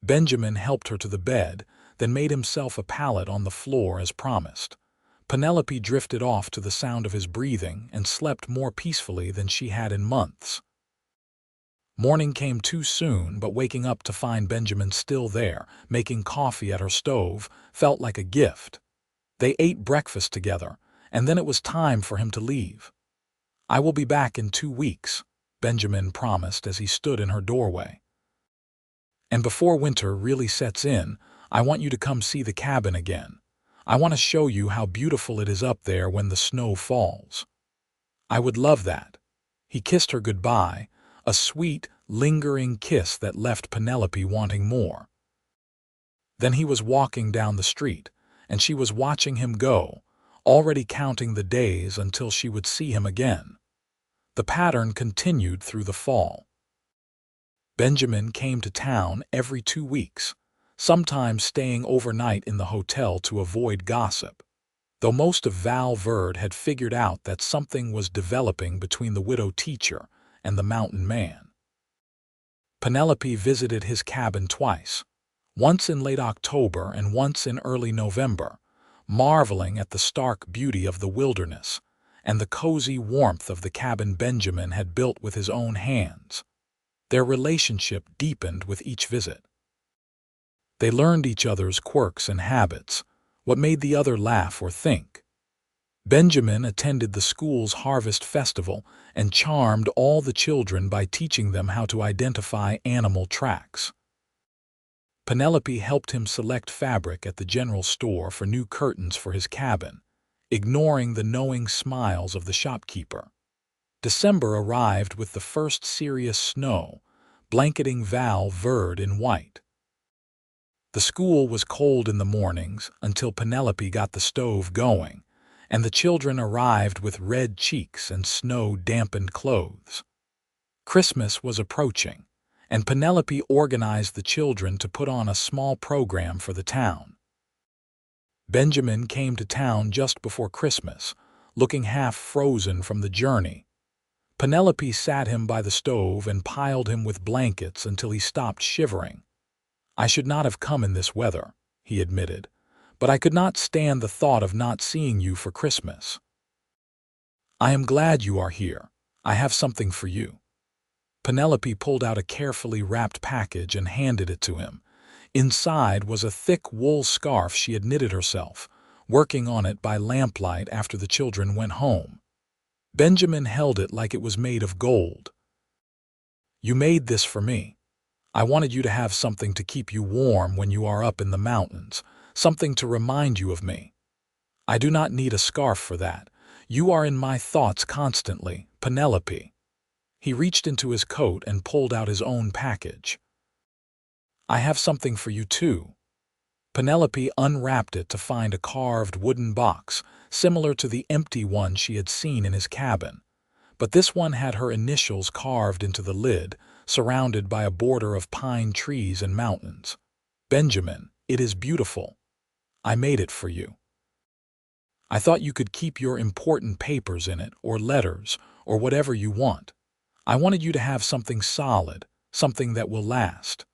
Benjamin helped her to the bed, then made himself a pallet on the floor as promised. Penelope drifted off to the sound of his breathing and slept more peacefully than she had in months. Morning came too soon, but waking up to find Benjamin still there, making coffee at her stove, felt like a gift. They ate breakfast together, and then it was time for him to leave. "I will be back in 2 weeks," Benjamin promised as he stood in her doorway. "And before winter really sets in, I want you to come see the cabin again. I want to show you how beautiful it is up there when the snow falls." "I would love that." He kissed her goodbye, a sweet, lingering kiss that left Penelope wanting more. Then he was walking down the street, and she was watching him go, already counting the days until she would see him again. The pattern continued through the fall. Benjamin came to town every 2 weeks, sometimes staying overnight in the hotel to avoid gossip, though most of Val Verde had figured out that something was developing between the widow teacher and the mountain man. Penelope visited his cabin twice, once in late October and once in early November, marveling at the stark beauty of the wilderness and the cozy warmth of the cabin Benjamin had built with his own hands. Their relationship deepened with each visit. They learned each other's quirks and habits, what made the other laugh or think. Benjamin attended the school's harvest festival and charmed all the children by teaching them how to identify animal tracks. Penelope helped him select fabric at the general store for new curtains for his cabin, ignoring the knowing smiles of the shopkeeper. December arrived with the first serious snow, blanketing Val Verde in white. The school was cold in the mornings until Penelope got the stove going, and the children arrived with red cheeks and snow-dampened clothes. Christmas was approaching, and Penelope organized the children to put on a small program for the town. Benjamin came to town just before Christmas, looking half frozen from the journey. Penelope sat him by the stove and piled him with blankets until he stopped shivering. "I should not have come in this weather," he admitted, "but I could not stand the thought of not seeing you for Christmas." I am glad you are here. I have something for you." Penelope pulled out a carefully wrapped package and handed it to him. Inside was a thick wool scarf she had knitted herself, working on it by lamplight after the children went home. Benjamin held it like it was made of gold. "You made this for me. I wanted you to have something to keep you warm when you are up in the mountains, something to remind you of me. I do not need a scarf for that. You are in my thoughts constantly, Penelope." He reached into his coat and pulled out his own package. "I have something for you too." Penelope unwrapped it to find a carved wooden box, similar to the empty one she had seen in his cabin. But this one had her initials carved into the lid, surrounded by a border of pine trees and mountains. "Benjamin, it is beautiful. I made it for you. I thought you could keep your important papers in it, or letters, or whatever you want. I wanted you to have something solid, something that will last."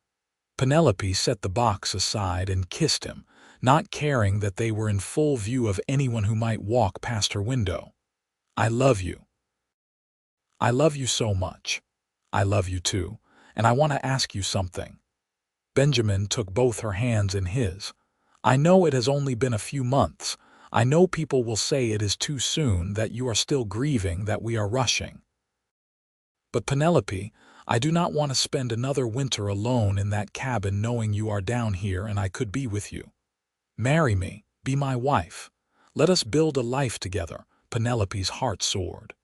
Penelope set the box aside and kissed him, not caring that they were in full view of anyone who might walk past her window. "I love you. I love you so much. I love you too, and I want to ask you something." Benjamin took both her hands in his. "I know it has only been a few months. I know people will say it is too soon, that you are still grieving, that we are rushing. But Penelope, I do not want to spend another winter alone in that cabin knowing you are down here and I could be with you. Marry me, be my wife. Let us build a life together." Penelope's heart soared.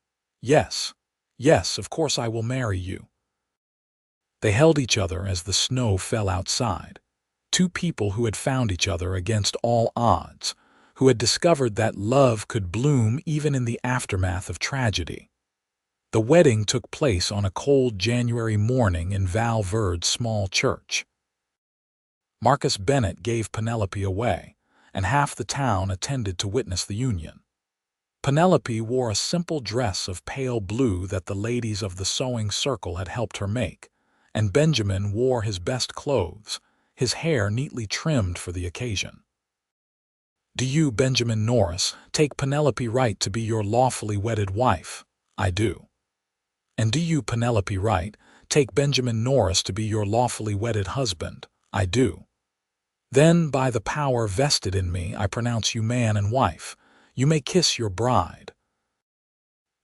"Yes, yes, of course I will marry you." They held each other as the snow fell outside. Two people who had found each other against all odds, who had discovered that love could bloom even in the aftermath of tragedy. The wedding took place on a cold January morning in Val Verde's small church. Marcus Bennett gave Penelope away, and half the town attended to witness the union. Penelope wore a simple dress of pale blue that the ladies of the sewing circle had helped her make, and Benjamin wore his best clothes, his hair neatly trimmed for the occasion. "Do you, Benjamin Norris, take Penelope Wright to be your lawfully wedded wife?" "I do." "And do you, Penelope Wright, take Benjamin Norris to be your lawfully wedded husband?" "I do." "Then, by the power vested in me, I pronounce you man and wife. You may kiss your bride."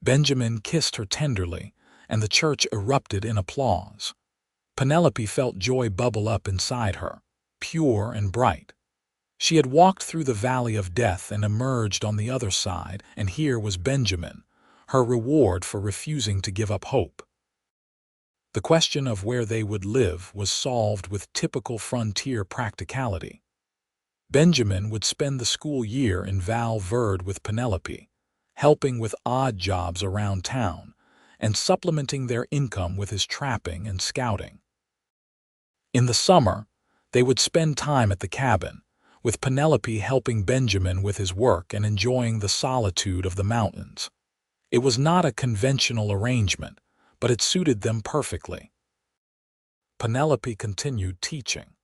Benjamin kissed her tenderly, and the church erupted in applause. Penelope felt joy bubble up inside her, pure and bright. She had walked through the valley of death and emerged on the other side, and here was Benjamin, her reward for refusing to give up hope. The question of where they would live was solved with typical frontier practicality. Benjamin would spend the school year in Val Verde with Penelope, helping with odd jobs around town, and supplementing their income with his trapping and scouting. In the summer, they would spend time at the cabin, with Penelope helping Benjamin with his work and enjoying the solitude of the mountains. It was not a conventional arrangement, but it suited them perfectly. Penelope continued teaching,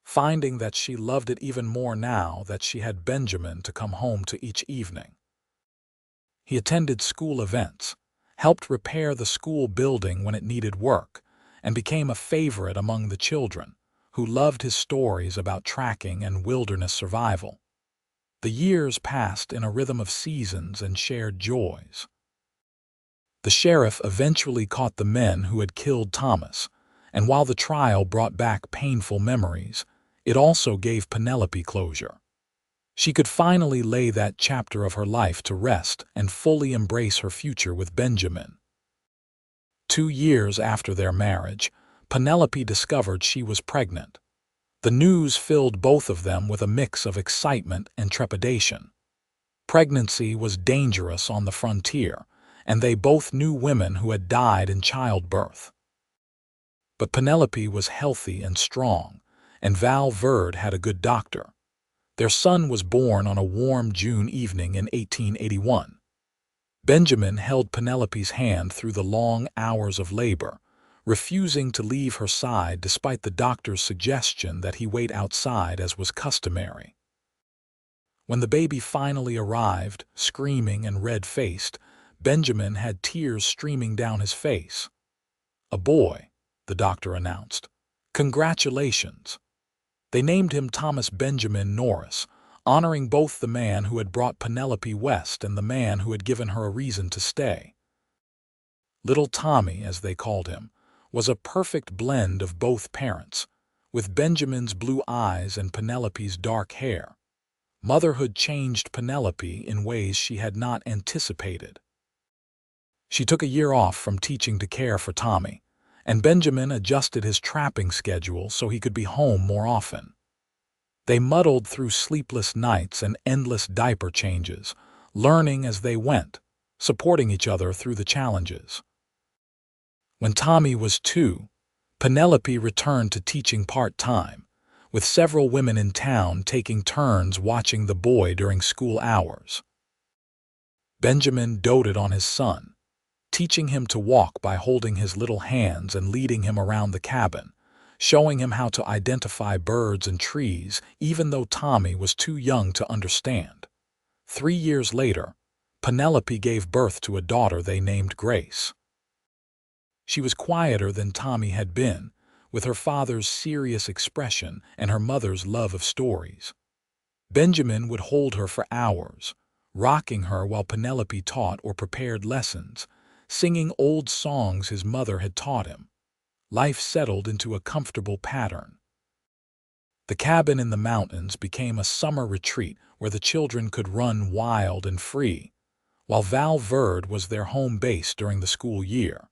finding that she loved it even more now that she had Benjamin to come home to each evening. He attended school events, helped repair the school building when it needed work, and became a favorite among the children, who loved his stories about tracking and wilderness survival. The years passed in a rhythm of seasons and shared joys. The sheriff eventually caught the men who had killed Thomas, and while the trial brought back painful memories, it also gave Penelope closure. She could finally lay that chapter of her life to rest and fully embrace her future with Benjamin. 2 years after their marriage, Penelope discovered she was pregnant. The news filled both of them with a mix of excitement and trepidation. Pregnancy was dangerous on the frontier, and they both knew women who had died in childbirth. But Penelope was healthy and strong, and Val Verde had a good doctor. Their son was born on a warm June evening in 1881. Benjamin held Penelope's hand through the long hours of labor, refusing to leave her side despite the doctor's suggestion that he wait outside as was customary. When the baby finally arrived, screaming and red-faced, Benjamin had tears streaming down his face. "A boy," the doctor announced. "Congratulations." They named him Thomas Benjamin Norris, honoring both the man who had brought Penelope west and the man who had given her a reason to stay. Little Tommy, as they called him, was a perfect blend of both parents, with Benjamin's blue eyes and Penelope's dark hair. Motherhood changed Penelope in ways she had not anticipated. She took a year off from teaching to care for Tommy, and Benjamin adjusted his trapping schedule so he could be home more often. They muddled through sleepless nights and endless diaper changes, learning as they went, supporting each other through the challenges. When Tommy was 2, Penelope returned to teaching part-time, with several women in town taking turns watching the boy during school hours. Benjamin doted on his son, teaching him to walk by holding his little hands and leading him around the cabin, showing him how to identify birds and trees, even though Tommy was too young to understand. 3 years later, Penelope gave birth to a daughter they named Grace. She was quieter than Tommy had been, with her father's serious expression and her mother's love of stories. Benjamin would hold her for hours, rocking her while Penelope taught or prepared lessons, singing old songs his mother had taught him. Life settled into a comfortable pattern. The cabin in the mountains became a summer retreat where the children could run wild and free, while Val Verde was their home base during the school year.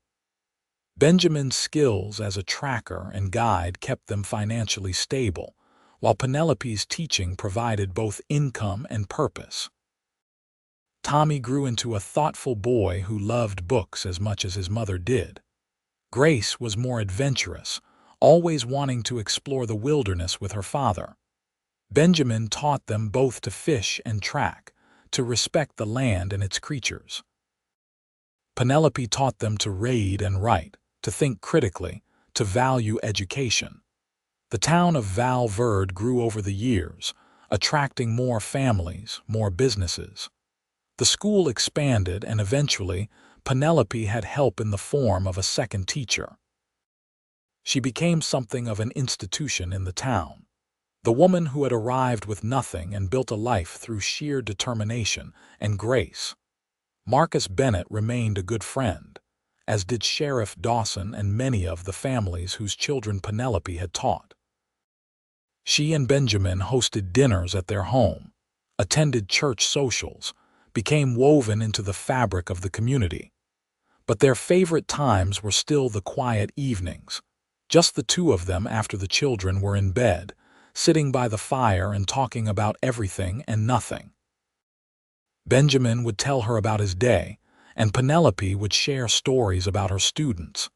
Benjamin's skills as a tracker and guide kept them financially stable, while Penelope's teaching provided both income and purpose. Tommy grew into a thoughtful boy who loved books as much as his mother did. Grace was more adventurous, always wanting to explore the wilderness with her father. Benjamin taught them both to fish and track, to respect the land and its creatures. Penelope taught them to read and write, to think critically, to value education. The town of Val Verde grew over the years, attracting more families, more businesses. The school expanded, and eventually, Penelope had help in the form of a second teacher. She became something of an institution in the town, the woman who had arrived with nothing and built a life through sheer determination and grace. Marcus Bennett remained a good friend, as did Sheriff Dawson and many of the families whose children Penelope had taught. She and Benjamin hosted dinners at their home, attended church socials, became woven into the fabric of the community. But their favorite times were still the quiet evenings, just the two of them after the children were in bed, sitting by the fire and talking about everything and nothing. Benjamin would tell her about his day, and Penelope would share stories about her students.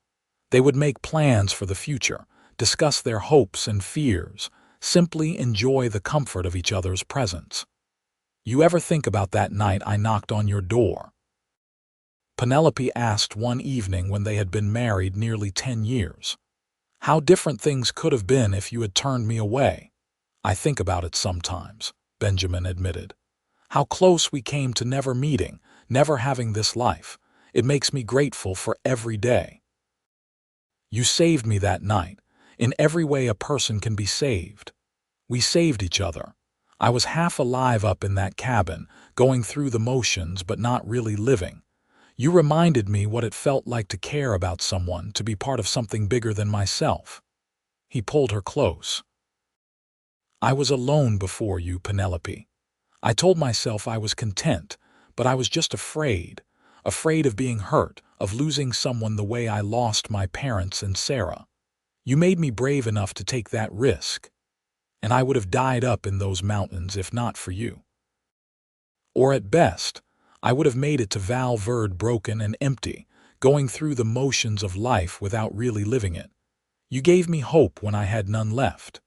They would make plans for the future, discuss their hopes and fears, simply enjoy the comfort of each other's presence. "You ever think about that night I knocked on your door?" Penelope asked one evening when they had been married nearly 10 years. "How different things could have been if you had turned me away." "I think about it sometimes," Benjamin admitted. "How close we came to never meeting, never having this life. It makes me grateful for every day." "You saved me that night, in every way a person can be saved." We saved each other. I was half alive up in that cabin, going through the motions but not really living. You reminded me what it felt like to care about someone, to be part of something bigger than myself. He pulled her close. "I was alone before you, Penelope. I told myself I was content, but I was just afraid of being hurt, of losing someone the way I lost my parents and Sarah. You made me brave enough to take that risk, and I would have died up in those mountains if not for you. Or at best, I would have made it to Val Verde broken and empty, going through the motions of life without really living it. You gave me hope when I had none left."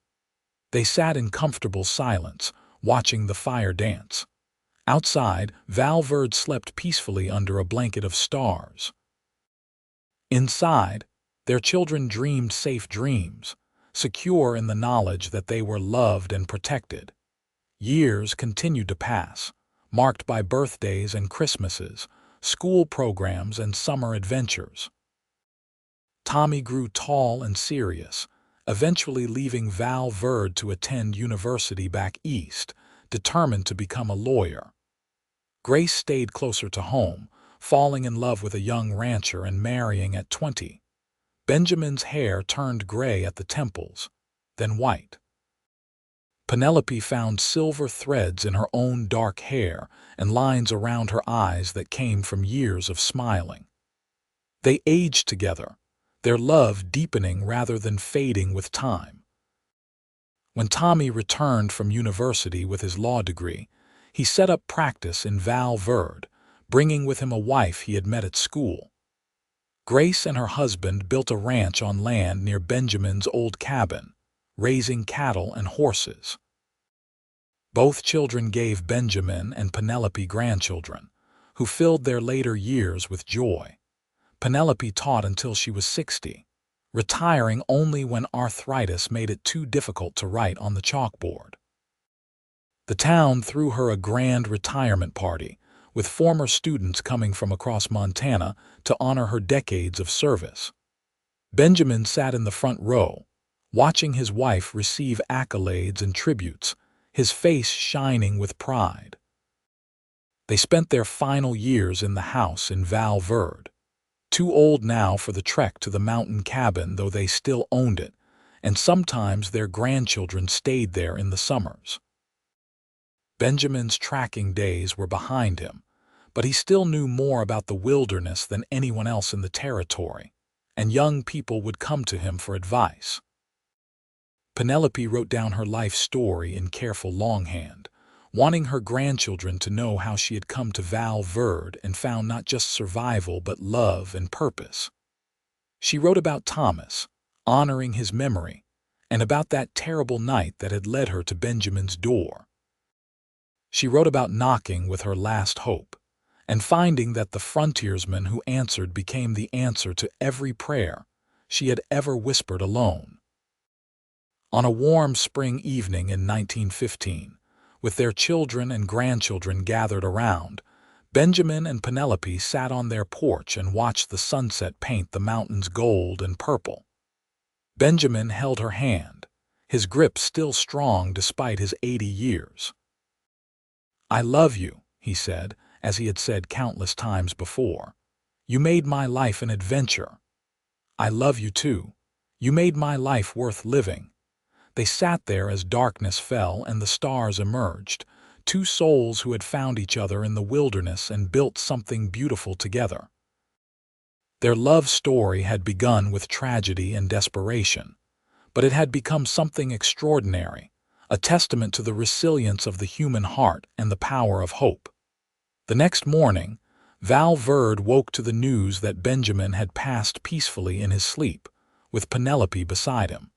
They sat in comfortable silence, watching the fire dance. Outside, Val Verde slept peacefully under a blanket of stars. Inside, their children dreamed safe dreams, secure in the knowledge that they were loved and protected. Years continued to pass, marked by birthdays and Christmases, school programs, and summer adventures. Tommy grew tall and serious, eventually leaving Val Verde to attend university back east, determined to become a lawyer. Grace stayed closer to home, falling in love with a young rancher and marrying at 20. Benjamin's hair turned gray at the temples, then white. Penelope found silver threads in her own dark hair and lines around her eyes that came from years of smiling. They aged together, their love deepening rather than fading with time. When Tommy returned from university with his law degree, he set up practice in Val Verde, bringing with him a wife he had met at school. Grace and her husband built a ranch on land near Benjamin's old cabin, raising cattle and horses. Both children gave Benjamin and Penelope grandchildren, who filled their later years with joy. Penelope taught until she was 60, retiring only when arthritis made it too difficult to write on the chalkboard. The town threw her a grand retirement party, with former students coming from across Montana to honor her decades of service. Benjamin sat in the front row, watching his wife receive accolades and tributes, his face shining with pride. They spent their final years in the house in Val Verde, too old now for the trek to the mountain cabin, though they still owned it, and sometimes their grandchildren stayed there in the summers. Benjamin's tracking days were behind him, but he still knew more about the wilderness than anyone else in the territory, and young people would come to him for advice. Penelope wrote down her life story in careful longhand, wanting her grandchildren to know how she had come to Val Verde and found not just survival but love and purpose. She wrote about Thomas, honoring his memory, and about that terrible night that had led her to Benjamin's door. She wrote about knocking with her last hope, and finding that the frontiersman who answered became the answer to every prayer she had ever whispered alone. On a warm spring evening in 1915, with their children and grandchildren gathered around, Benjamin and Penelope sat on their porch and watched the sunset paint the mountains gold and purple. Benjamin held her hand, his grip still strong despite his 80 years. "I love you," he said, as he had said countless times before. "You made my life an adventure. I love you too. You made my life worth living." They sat there as darkness fell and the stars emerged, two souls who had found each other in the wilderness and built something beautiful together. Their love story had begun with tragedy and desperation, but it had become something extraordinary, a testament to the resilience of the human heart and the power of hope. The next morning, Val Verde woke to the news that Benjamin had passed peacefully in his sleep, with Penelope beside him.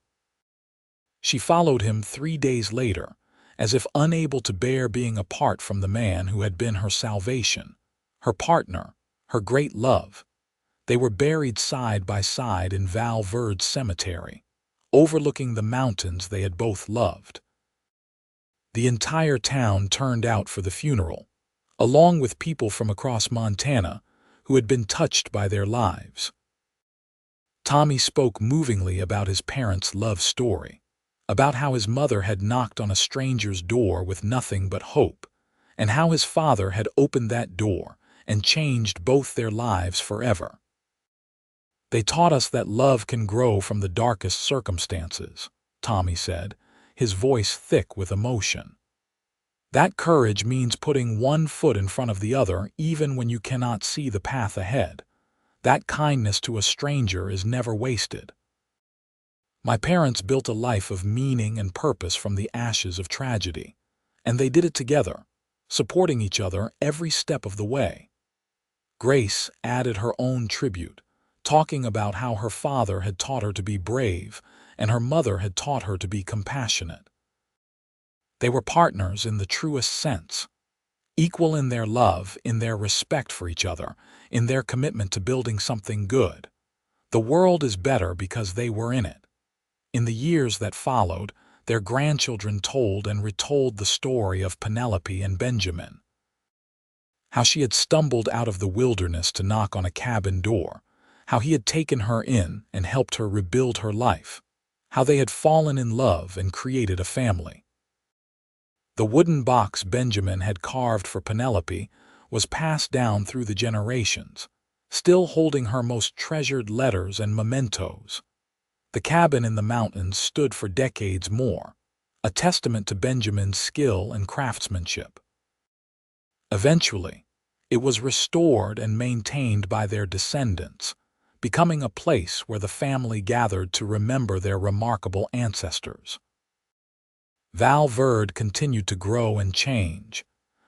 She followed him 3 days later, as if unable to bear being apart from the man who had been her salvation, her partner, her great love. They were buried side by side in Val Verde's cemetery, overlooking the mountains they had both loved. The entire town turned out for the funeral, along with people from across Montana who had been touched by their lives. Tommy spoke movingly about his parents' love story, about how his mother had knocked on a stranger's door with nothing but hope, and how his father had opened that door and changed both their lives forever. "They taught us that love can grow from the darkest circumstances," Tommy said, his voice thick with emotion. "That courage means putting one foot in front of the other even when you cannot see the path ahead. That kindness to a stranger is never wasted. My parents built a life of meaning and purpose from the ashes of tragedy, and they did it together, supporting each other every step of the way." Grace added her own tribute, talking about how her father had taught her to be brave and her mother had taught her to be compassionate. They were partners in the truest sense, equal in their love, in their respect for each other, in their commitment to building something good. The world is better because they were in it. In the years that followed, their grandchildren told and retold the story of Penelope and Benjamin. how she had stumbled out of the wilderness to knock on a cabin door, how he had taken her in and helped her rebuild her life, how they had fallen in love and created a family. The wooden box Benjamin had carved for Penelope was passed down through the generations, still holding her most treasured letters and mementos. The cabin in the mountains stood for decades more, a testament to Benjamin's skill and craftsmanship. Eventually, it was restored and maintained by their descendants, becoming a place where the family gathered to remember their remarkable ancestors. Val Verde continued to grow and change,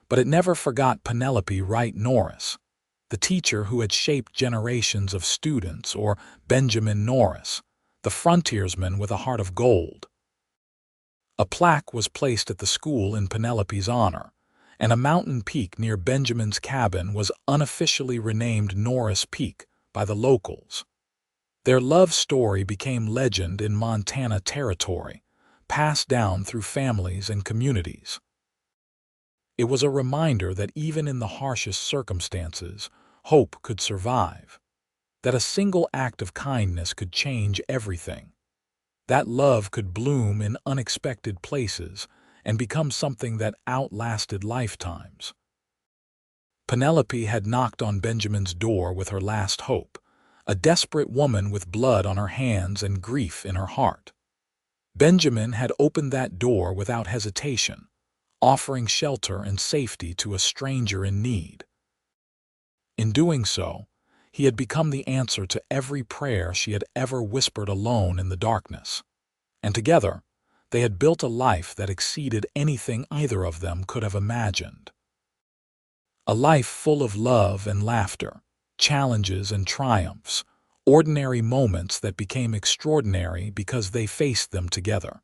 but it never forgot Penelope Wright Norris, the teacher who had shaped generations of students, or Benjamin Norris, the frontiersman with a heart of gold. A plaque was placed at the school in Penelope's honor, and a mountain peak near Benjamin's cabin was unofficially renamed Norris Peak by the locals. Their love story became legend in Montana territory, passed down through families and communities. It was a reminder that even in the harshest circumstances, hope could survive, that a single act of kindness could change everything, that love could bloom in unexpected places and become something that outlasted lifetimes. Penelope had knocked on Benjamin's door with her last hope, a desperate woman with blood on her hands and grief in her heart. Benjamin had opened that door without hesitation, offering shelter and safety to a stranger in need. In doing so, he had become the answer to every prayer she had ever whispered alone in the darkness, and together, they had built a life that exceeded anything either of them could have imagined. A life full of love and laughter, challenges and triumphs, ordinary moments that became extraordinary because they faced them together.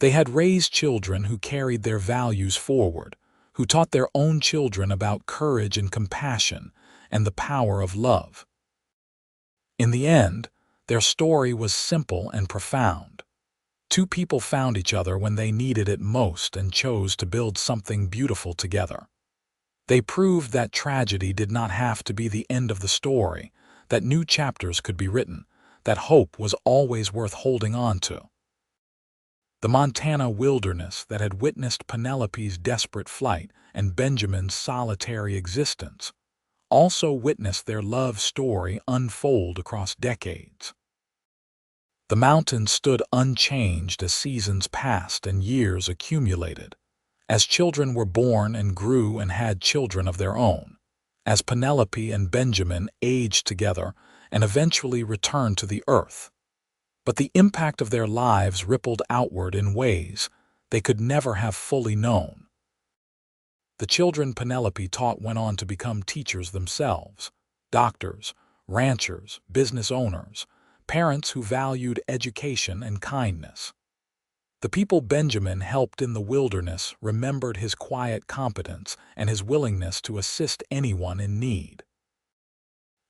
They had raised children who carried their values forward, who taught their own children about courage and compassion and the power of love. In the end, their story was simple and profound. Two people found each other when they needed it most and chose to build something beautiful together. They proved that tragedy did not have to be the end of the story, that new chapters could be written, that hope was always worth holding on to. The Montana wilderness that had witnessed Penelope's desperate flight and Benjamin's solitary existence also witnessed their love story unfold across decades. The mountains stood unchanged as seasons passed and years accumulated, as children were born and grew and had children of their own, as Penelope and Benjamin aged together and eventually returned to the earth. But the impact of their lives rippled outward in ways they could never have fully known. The children Penelope taught went on to become teachers themselves, doctors, ranchers, business owners, parents who valued education and kindness. The people Benjamin helped in the wilderness remembered his quiet competence and his willingness to assist anyone in need.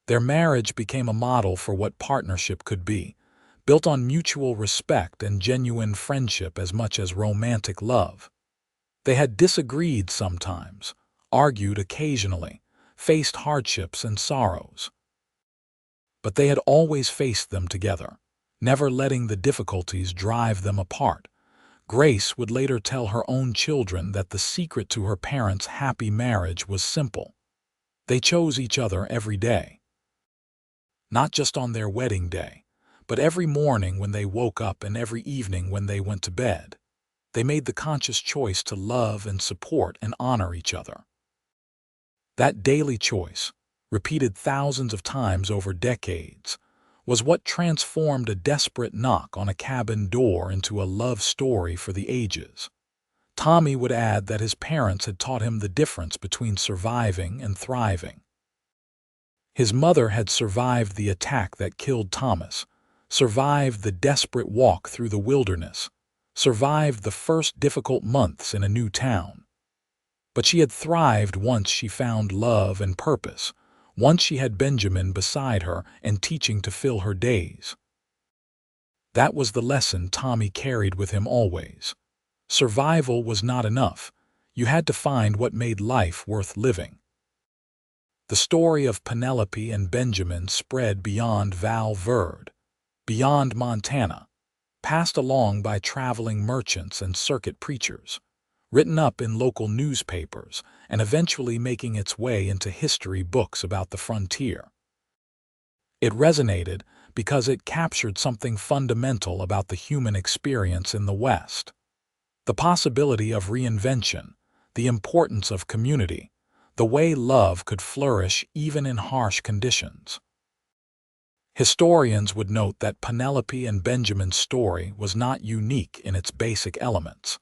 Their marriage became a model for what partnership could be, built on mutual respect and genuine friendship as much as romantic love. They had disagreed sometimes, argued occasionally, faced hardships and sorrows. But they had always faced them together, never letting the difficulties drive them apart. Grace would later tell her own children that the secret to her parents' happy marriage was simple. They chose each other every day. Not just on their wedding day, but every morning when they woke up and every evening when they went to bed. They made the conscious choice to love and support and honor each other. That daily choice, repeated thousands of times over decades, was what transformed a desperate knock on a cabin door into a love story for the ages. Tommy would add that his parents had taught him the difference between surviving and thriving. His mother had survived the attack that killed Thomas, survived the desperate walk through the wilderness, survived the first difficult months in a new town. But she had thrived once she found love and purpose, once she had Benjamin beside her and teaching to fill her days. That was the lesson Tommy carried with him always. Survival was not enough. You had to find what made life worth living. The story of Penelope and Benjamin spread beyond Val Verde, beyond Montana, passed along by traveling merchants and circuit preachers, written up in local newspapers, and eventually making its way into history books about the frontier. It resonated because it captured something fundamental about the human experience in the West: the possibility of reinvention, the importance of community, the way love could flourish even in harsh conditions. Historians would note that Penelope and Benjamin's story was not unique in its basic elements.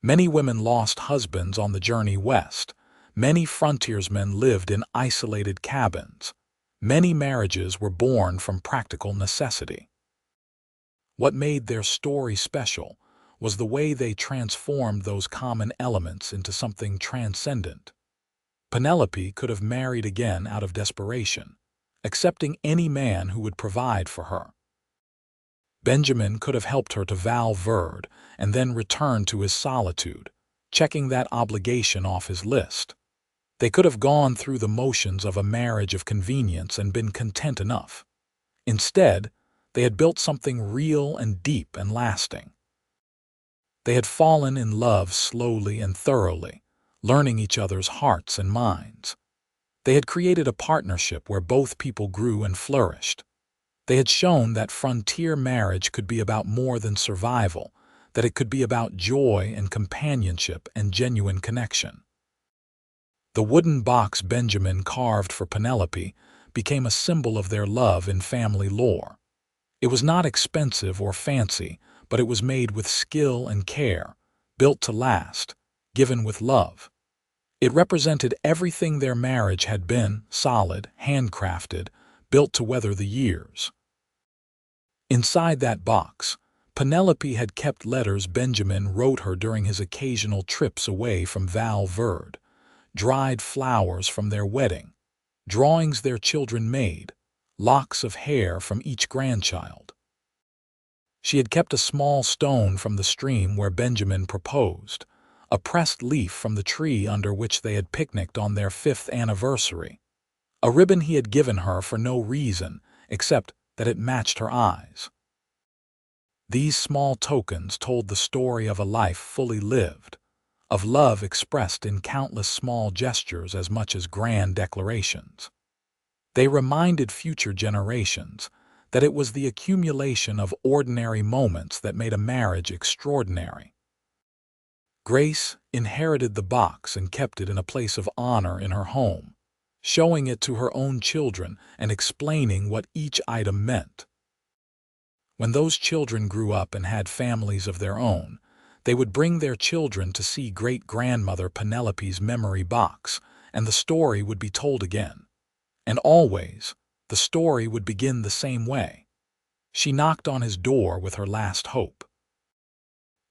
Many women lost husbands on the journey west. Many frontiersmen lived in isolated cabins. Many marriages were born from practical necessity. What made their story special was the way they transformed those common elements into something transcendent. Penelope could have married again out of desperation, accepting any man who would provide for her. Benjamin could have helped her to Val Verde and then returned to his solitude, checking that obligation off his list. They could have gone through the motions of a marriage of convenience and been content enough. Instead, they had built something real and deep and lasting. They had fallen in love slowly and thoroughly, learning each other's hearts and minds. They had created a partnership where both people grew and flourished. They had shown that frontier marriage could be about more than survival, that it could be about joy and companionship and genuine connection. The wooden box Benjamin carved for Penelope became a symbol of their love in family lore. It was not expensive or fancy, but it was made with skill and care, built to last, given with love. It represented everything their marriage had been: solid, handcrafted, built to weather the years. Inside that box, Penelope had kept letters Benjamin wrote her during his occasional trips away from Val Verde, dried flowers from their wedding, drawings their children made, locks of hair from each grandchild. She had kept a small stone from the stream where Benjamin proposed, a pressed leaf from the tree under which they had picnicked on their 5th anniversary, a ribbon he had given her for no reason except that it matched her eyes. These small tokens told the story of a life fully lived, of love expressed in countless small gestures as much as grand declarations. They reminded future generations that it was the accumulation of ordinary moments that made a marriage extraordinary. Grace inherited the box and kept it in a place of honor in her home, showing it to her own children and explaining what each item meant. When those children grew up and had families of their own, they would bring their children to see great-grandmother Penelope's memory box, and the story would be told again. And always, the story would begin the same way. She knocked on his door with her last hope.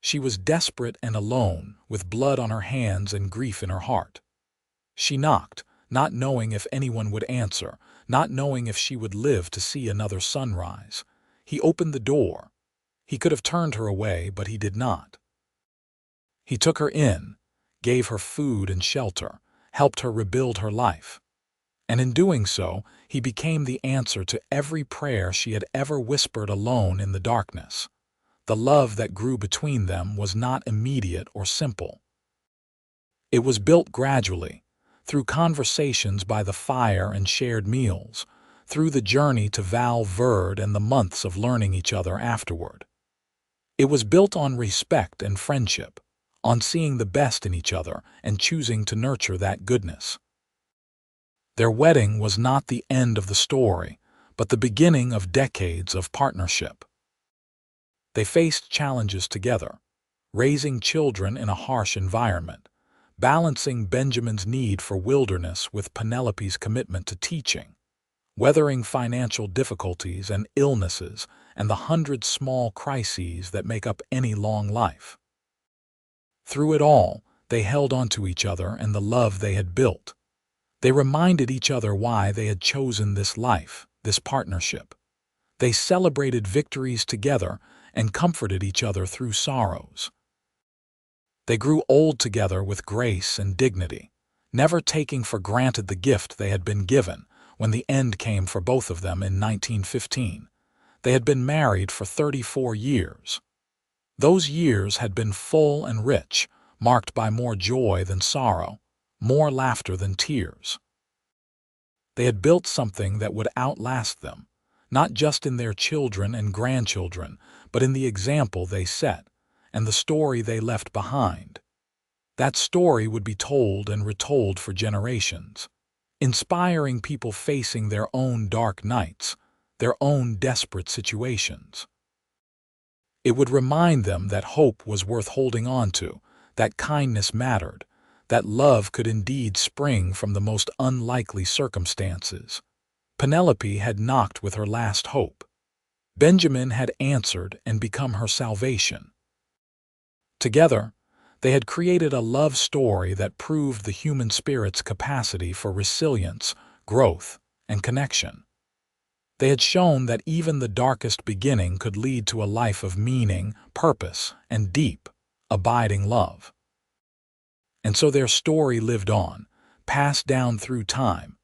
She was desperate and alone, with blood on her hands and grief in her heart. She knocked, not knowing if anyone would answer, not knowing if she would live to see another sunrise. He opened the door. He could have turned her away, but he did not. He took her in, gave her food and shelter, helped her rebuild her life. And in doing so, he became the answer to every prayer she had ever whispered alone in the darkness. The love that grew between them was not immediate or simple. It was built gradually, through conversations by the fire and shared meals, through the journey to Val Verde and the months of learning each other afterward. It was built on respect and friendship, on seeing the best in each other and choosing to nurture that goodness. Their wedding was not the end of the story, but the beginning of decades of partnership. They faced challenges together, raising children in a harsh environment, balancing Benjamin's need for wilderness with Penelope's commitment to teaching, weathering financial difficulties and illnesses and the 100 small crises that make up any long life. Through it all, they held on to each other and the love they had built. They reminded each other why they had chosen this life, this partnership. They celebrated victories together and comforted each other through sorrows. They grew old together with grace and dignity, never taking for granted the gift they had been given when the end came for both of them in 1915. They had been married for 34 years. Those years had been full and rich, marked by more joy than sorrow, more laughter than tears. They had built something that would outlast them, not just in their children and grandchildren, but in the example they set and the story they left behind. That story would be told and retold for generations, inspiring people facing their own dark nights, their own desperate situations. It would remind them that hope was worth holding on to, that kindness mattered, that love could indeed spring from the most unlikely circumstances. Penelope had knocked with her last hope. Benjamin had answered and become her salvation. Together, they had created a love story that proved the human spirit's capacity for resilience, growth, and connection. They had shown that even the darkest beginning could lead to a life of meaning, purpose, and deep, abiding love. And so their story lived on, passed down through time,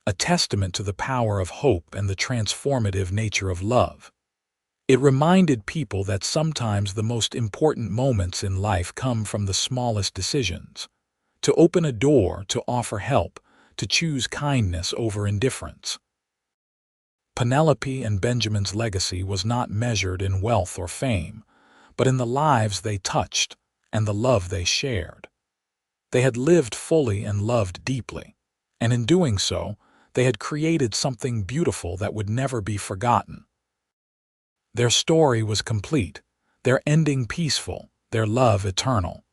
a testament to the power of hope and the transformative nature of love. It reminded people that sometimes the most important moments in life come from the smallest decisions. To open a door, to offer help, to choose kindness over indifference. Penelope and Benjamin's legacy was not measured in wealth or fame, but in the lives they touched and the love they shared. They had lived fully and loved deeply, and in doing so, they had created something beautiful that would never be forgotten. Their story was complete, their ending peaceful, their love eternal.